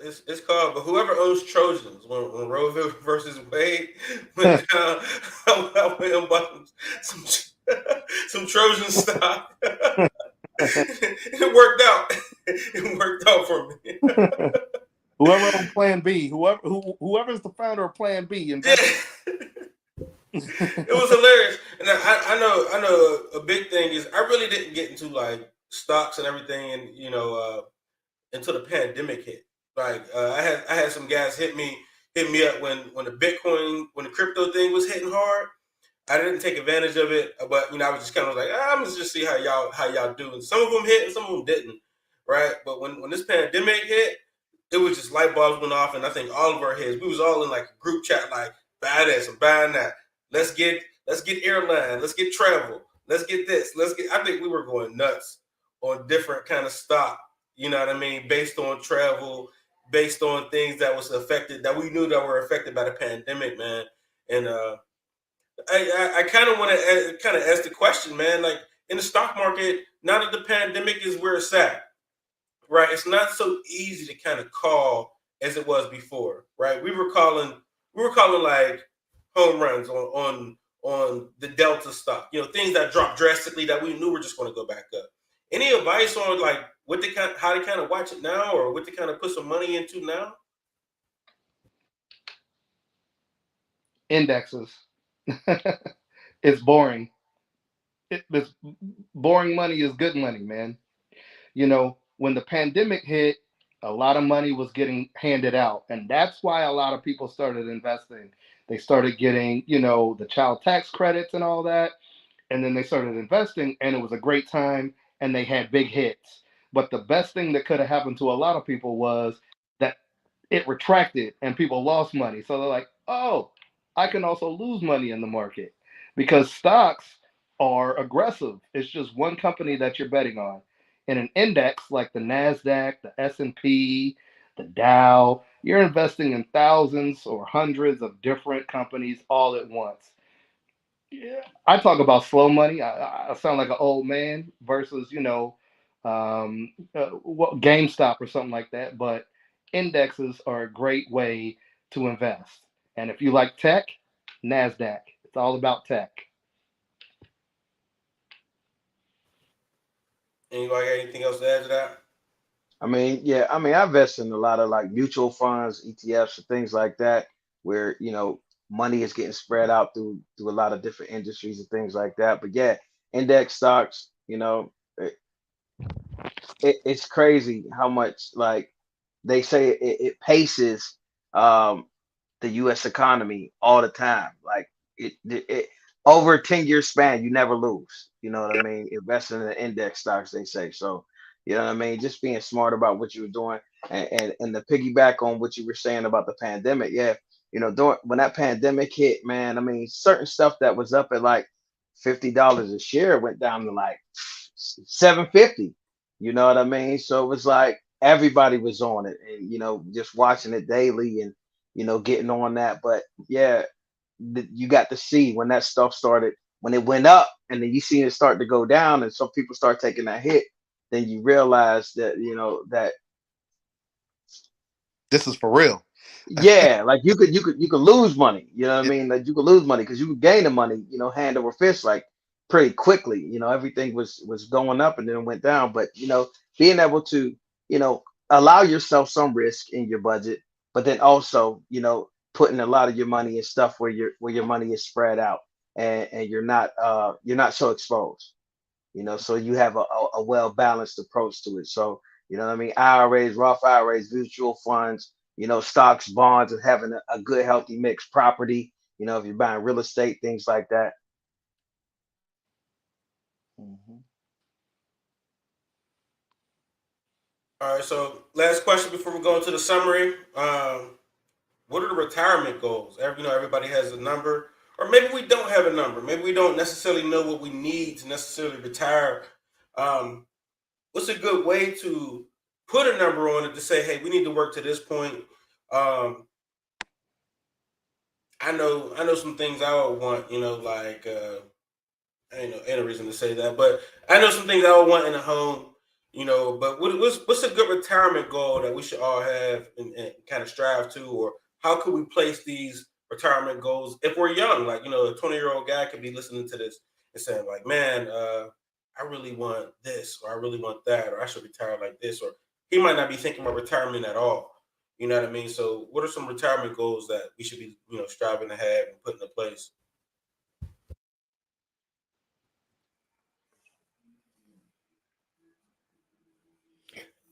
it's called. But whoever owns Trojans, when Roe versus Wade went down, I went and bought some some Trojan stock. It worked out. It worked out for me. Whoever on Plan B, whoever's the founder of Plan B, Yeah. invest. It was hilarious, and I know a big thing is I really didn't get into like stocks and everything, and until the pandemic hit. Like I had some guys hit me up when the crypto thing was hitting hard. I didn't take advantage of it, but I was just kind of like, I'm gonna just see how y'all do. And some of them hit and some of them didn't, right? But when this pandemic hit, it was just light bulbs went off, and I think all of our heads, we was all in like a group chat, like buy this and buying that. Let's get airline, let's get travel, let's get this, let's get. I think we were going nuts on different kind of stock. You know what I mean? Based on travel, based on things that was affected that we knew that were affected by the pandemic, man. And I kind of want to kind of ask the question, man. Like in the stock market, now that the pandemic is where it's at, right? It's not so easy to kind of call as it was before, right? We were calling like home runs on the Delta stock, things that dropped drastically that we knew were just going to go back up. Any advice on like how to kind of watch it now, or what to kind of put some money into now? Indexes. It's boring. It's boring money is good money, man. When the pandemic hit, a lot of money was getting handed out. And that's why a lot of people started investing. They started getting, the child tax credits and all that. And then they started investing, and it was a great time, and they had big hits. But the best thing that could have happened to a lot of people was that it retracted and people lost money. So they're like, oh, I can also lose money in the market, because stocks are aggressive. It's just one company that you're betting on. In an index like the Nasdaq, the S&P, the Dow, you're investing in thousands or hundreds of different companies all at once. Yeah, I talk about slow money. I sound like an old man versus, what GameStop or something like that. But indexes are a great way to invest. And if you like tech, Nasdaq. It's all about tech. Anybody got anything else to add to that? I mean, yeah, I mean, I invest in a lot of like mutual funds, ETFs, and things like that, where money is getting spread out through a lot of different industries and things like that. But yeah, index stocks, it's crazy how much like they say it paces um, the U.S. economy all the time. Like it over a 10-year span, you never lose. You know what I mean? Investing in the index stocks, they say so. You know what I mean? Just being smart about what you were doing, and to piggyback on what you were saying about the pandemic. Yeah, during when that pandemic hit, man, I mean, certain stuff that was up at like $50 a share went down to like 750. You know what I mean? So it was like everybody was on it, and just watching it daily, and getting on that. But yeah, you got to see when that stuff started, when it went up, and then you see it start to go down, and some people start taking that hit. Then you realize that that This is for real. yeah, like you could lose money. You know what I mean? Like you could lose money because you could gain the money, hand over fist, like pretty quickly. Everything was going up and then it went down. But being able to allow yourself some risk in your budget, but then also putting a lot of your money in stuff where your money is spread out, and you're not so exposed. So you have a well balanced approach to it. So what I mean, IRAs, Roth IRAs, mutual funds, stocks, bonds, and having a good healthy mix, property, if you're buying real estate, things like that. Mhm. All right. So last question before we go into the summary. What are the retirement goals? Everybody has a number, or maybe we don't have a number. Maybe we don't necessarily know what we need to necessarily retire. Um, what's a good way to put a number on it to say, hey, we need to work to this point? Um, I know some things I would want, like ain't no reason to say that, but I know some things I would want in a home, But what's a good retirement goal that we should all have and kind of strive to, or how could we place these retirement goals if we're young? Like a 20-year-old guy could be listening to this and saying like, man, I really want this, or I really want that, or I should retire like this, or he might not be thinking about retirement at all. You know what I mean? So, what are some retirement goals that we should be, striving to have and put into place?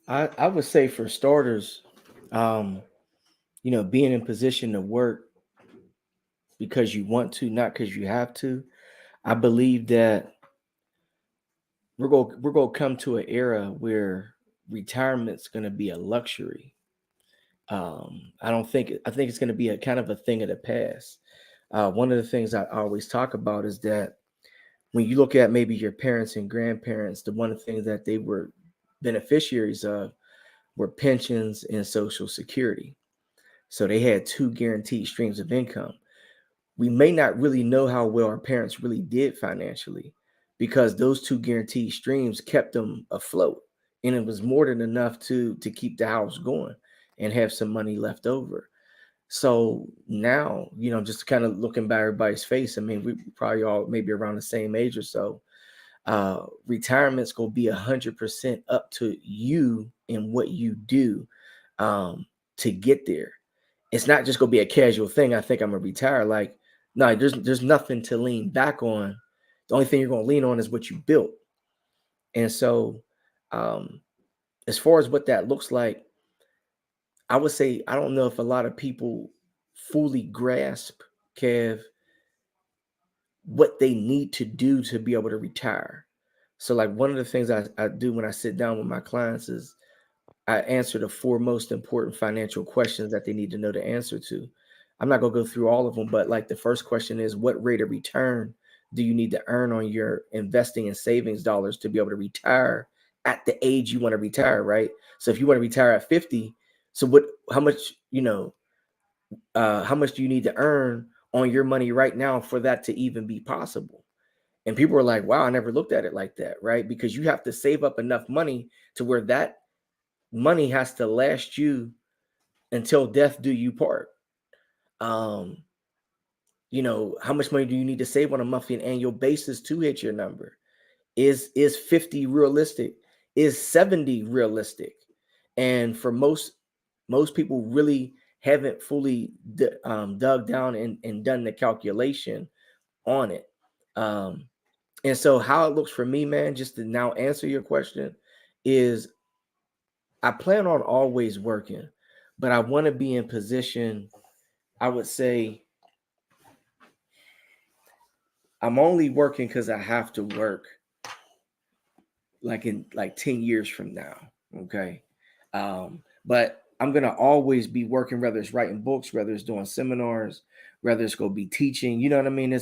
I would say for starters, um, being in position to work because you want to, not because you have to. I believe that we're gonna come to an era where retirement's gonna be a luxury. I think it's gonna be a kind of a thing of the past. One of the things I always talk about is that when you look at maybe your parents and grandparents, the one of the things that they were beneficiaries of were pensions and social security. So they had two guaranteed streams of income. We may not really know how well our parents really did financially because those two guaranteed streams kept them afloat, and it was more than enough to keep the house going and have some money left over. So now, just kind of looking by everybody's face, I mean, we probably all maybe around the same age or so. Retirement's gonna be 100% up to you and what you do to get there. It's not just gonna be a casual thing. I think I'm gonna retire. Like, no, there's nothing to lean back on. The only thing you're gonna lean on is what you built. And so, um, as far as what that looks like, I would say I don't know if a lot of people fully grasp, Kev, what they need to do to be able to retire. So, like one of the things I do when I sit down with my clients is I answer the four most important financial questions that they need to know the answer to. I'm not going to go through all of them, but like the first question is what rate of return do you need to earn on your investing and savings dollars to be able to retire at the age you want to retire, right? So if you want to retire at 50, so how much, how much do you need to earn on your money right now for that to even be possible? And people are like, wow, I never looked at it like that, right? Because you have to save up enough money to where that money has to last you until death do you part. Um, how much money do you need to save on a monthly and annual basis to hit your number? Is 50 realistic? Is 70 realistic? And for most people really haven't fully dug down and done the calculation on it. Um, and so how it looks for me, man, just to now answer your question, is I plan on always working, but I want to be in position. I would say I'm only working because I have to work. like in like 10 years from now. Okay. But I'm gonna always be working, whether it's writing books, whether it's doing seminars, whether it's gonna be teaching. You know what I mean?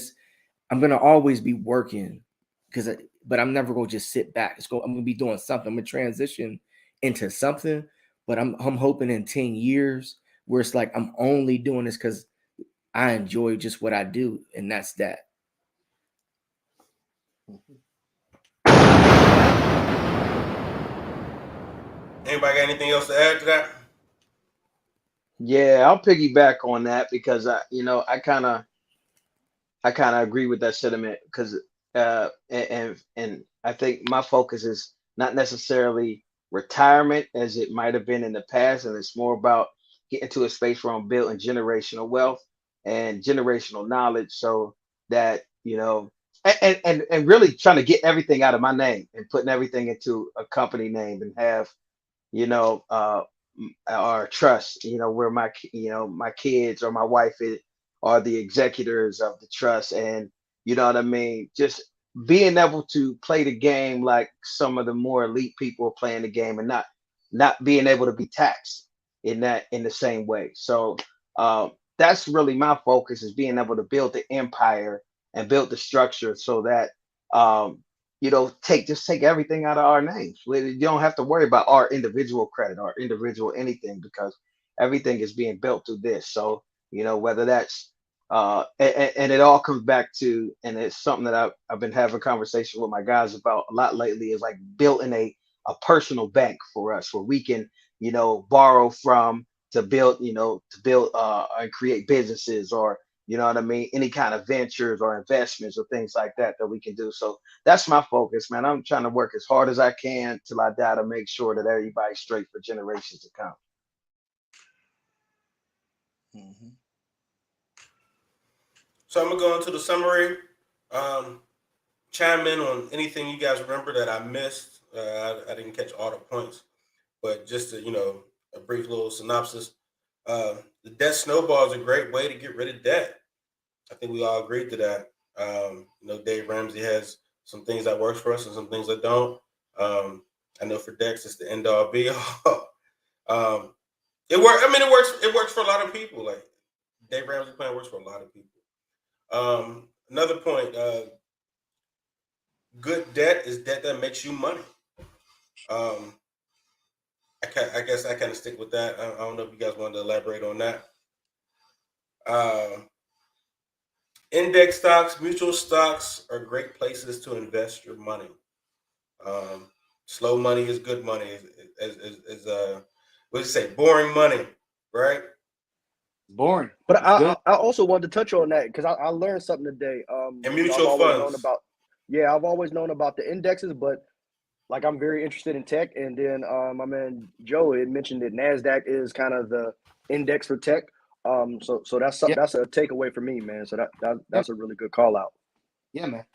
I'm gonna always be working because, but I'm never gonna just sit back. I'm gonna be doing something. I'm gonna transition into something, but I'm hoping in 10 years where it's like I'm only doing this because I enjoy just what I do, and that's that. Anybody got anything else to add to that? Yeah, I'll piggyback on that because I kind of agree with that sentiment because and I think my focus is not necessarily retirement as it might have been in the past, and it's more about getting to a space where I'm building generational wealth and generational knowledge, so that and really trying to get everything out of my name and putting everything into a company name and have you know, or trust, where my kids or my wife are the executors of the trust. And you know what I mean? Just being able to play the game like some of the more elite people are playing the game and not being able to be taxed in the same way. So that's really my focus is being able to build the empire and build the structure so that um, take everything out of our names. You don't have to worry about our individual credit or individual anything because everything is being built through this. So, whether that's and it all comes back to, and it's something that I've been having conversation with my guys about a lot lately, is like building a personal bank for us where we can, borrow from to build and create businesses, or you know what I mean, any kind of ventures or investments or things like that we can do. So that's my focus, man. I'm trying to work as hard as I can till I die to make sure that everybody's straight for generations to come. Mm-hmm. So I'm gonna go into the summary. Um, Chime in on anything you guys remember that I missed. I didn't catch all the points, but just a brief little synopsis. The debt snowball is a great way to get rid of debt. I think we all agreed to that. Dave Ramsey has some things that works for us and some things that don't. Um, I know for Dex, it's the end all be all. It works. I mean, it works. It works for a lot of people. Like Dave Ramsey plan works for a lot of people. Another point. Good debt is debt that makes you money. Um, I guess I kind of stick with that. I don't know if you guys wanted to elaborate on that. Uh, Index stocks, mutual stocks are great places to invest your money. Um, Slow money is good money. What do you say? Boring money, right? Boring. But It's good. I also wanted to touch on that because I learned something today. And I've mutual always known funds. about, yeah, I've always known about the indexes, but like I'm very interested in tech. And then my man Joe had mentioned that Nasdaq is kind of the index for tech. So Yeah. that's a takeaway for me, man. So Yeah. that's a really good call out. Yeah, man.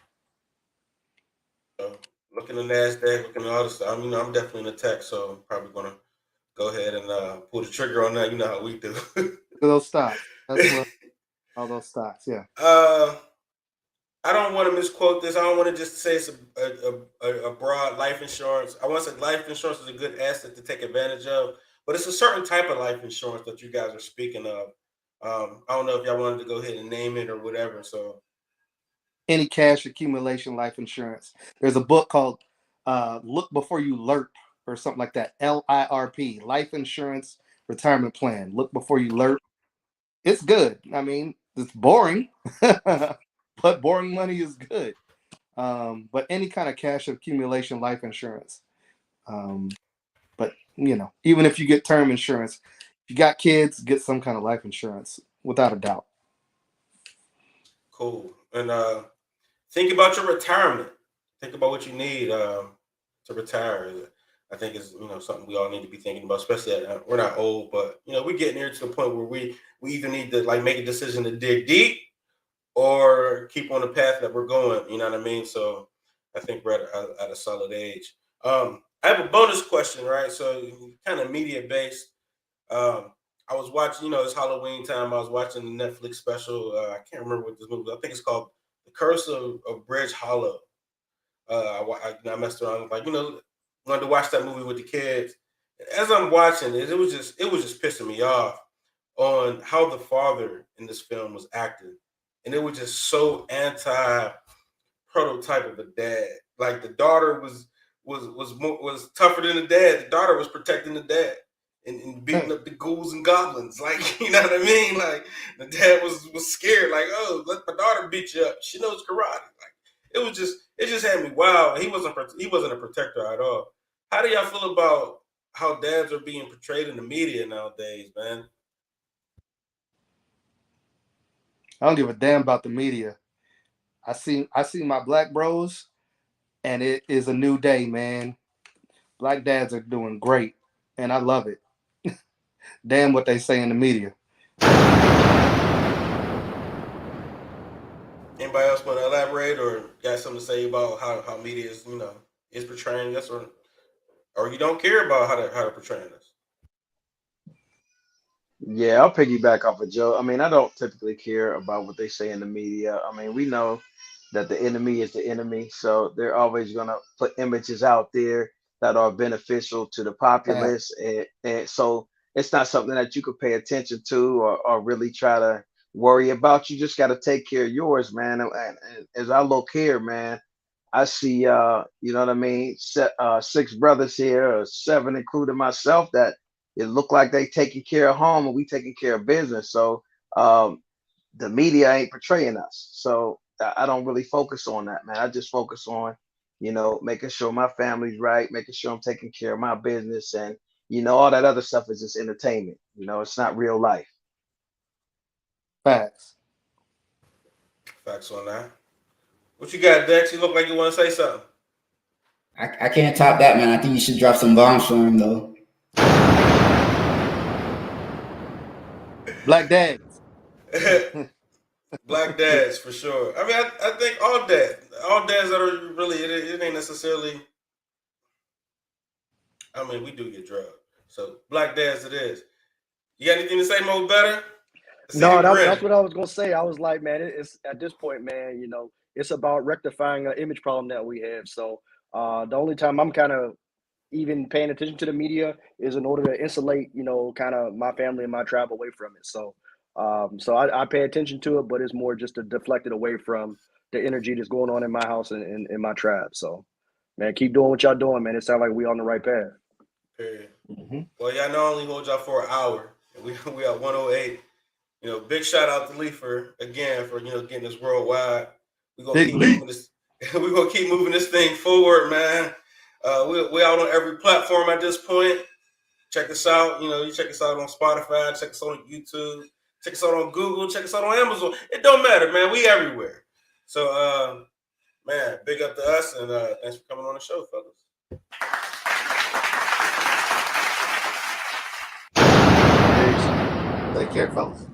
So looking at Nasdaq, looking at all this stuff. I'm definitely in the tech, so I'm probably gonna go ahead and pull the trigger on that. You know how we do. Those stocks. Tesla, all those stocks. Yeah. uh, I don't want to misquote this. I don't want to just say it's a broad life insurance. I want to say life insurance is a good asset to take advantage of, but it's a certain type of life insurance that you guys are speaking of. I don't know if y'all wanted to go ahead and name it or whatever. So Any cash accumulation life insurance. There's a book called Look Before You Lurk or something like that. LIRP, Life Insurance Retirement Plan. Look Before You Lurk. It's good. I mean, it's boring, but boring money is good. But any kind of cash accumulation life insurance. But even if you get term insurance, if you got kids, get some kind of life insurance without a doubt. cool. And think about your retirement. Think about what you need to retire. I think is something we all need to be thinking about. Especially we're not old, but we're getting near to the point where we either need to like make a decision to dig deep or keep on the path that we're going. You know what I mean? So I think we're at a solid age. I have a bonus question, right? So kind of media based. Um, I was watching, it's Halloween time. I was watching the Netflix special. I can't remember what this movie was. I think it's called The Curse of Bridge Hollow. I messed around, like, wanted to watch that movie with the kids. As I'm watching it, it was just pissing me off on how the father in this film was acting, and it was just so anti prototype of a dad. Like the daughter was tougher than the dad. The daughter was protecting the dad and beating up the ghouls and goblins. Like, you know what I mean? Like the dad was scared. Like, oh, let my daughter beat you up. She knows karate. Like it just had me wow. He wasn't a protector at all. How do y'all feel about how dads are being portrayed in the media nowadays, man? I don't give a damn about the media. I see my black bros, and it is a new day, man. Black dads are doing great, and I love it. Damn what they say in the media. Anybody else want to elaborate or got something to say about how media is portraying us, or you don't care about how they're portraying us? Yeah, I'll piggyback off of Joe. I mean, I don't typically care about what they say in the media. I mean, we know that the enemy is the enemy, so they're always going to put images out there that are beneficial to the populace, and so it's not something that you could pay attention to or really try to worry about. You just got to take care of yours, man. And as I look here, man, I see, you know what I mean, six brothers here, or seven, including myself, that it look like they taking care of home and we taking care of business. So the media ain't portraying us. So I don't really focus on that, man. I just focus on, making sure my family's right, making sure I'm taking care of my business, and all that other stuff is just entertainment. It's not real life. Facts. Facts on that. What you got, Dex? You look like you want to say something. I can't top that, man. I think you should drop some bombs for him, though. Black dads. Black dads for sure. I mean, I think all dads that are really it ain't necessarily. I mean, we do get drugged, so black dads it is. You got anything to say, Mo? Better? I see No, him that's grinning. what I was gonna say. I was like, man, it's at this point, man, it's about rectifying an image problem that we have. So the only time I'm kind of even paying attention to the media is in order to insulate, kind of my family and my tribe away from it. So so I pay attention to it, but it's more just to deflect it away from the energy that's going on in my house and in my tribe. So man, keep doing what y'all doing, man. It sounds like we on the right path. Period. Mhm. Well, y'all not only hold y'all for an hour, and we we at 108. Big shout out to Leifer again for getting this worldwide. We gonna Big keep leap. moving this. We gonna keep moving this thing forward, man. We out on every platform at this point. Check us out. You check us out on Spotify. Check us out on YouTube. Check us out on Google. Check us out on Amazon. It don't matter, man. We everywhere. So, man, big up to us, and thanks for coming on the show, fellas. Take care, fellas.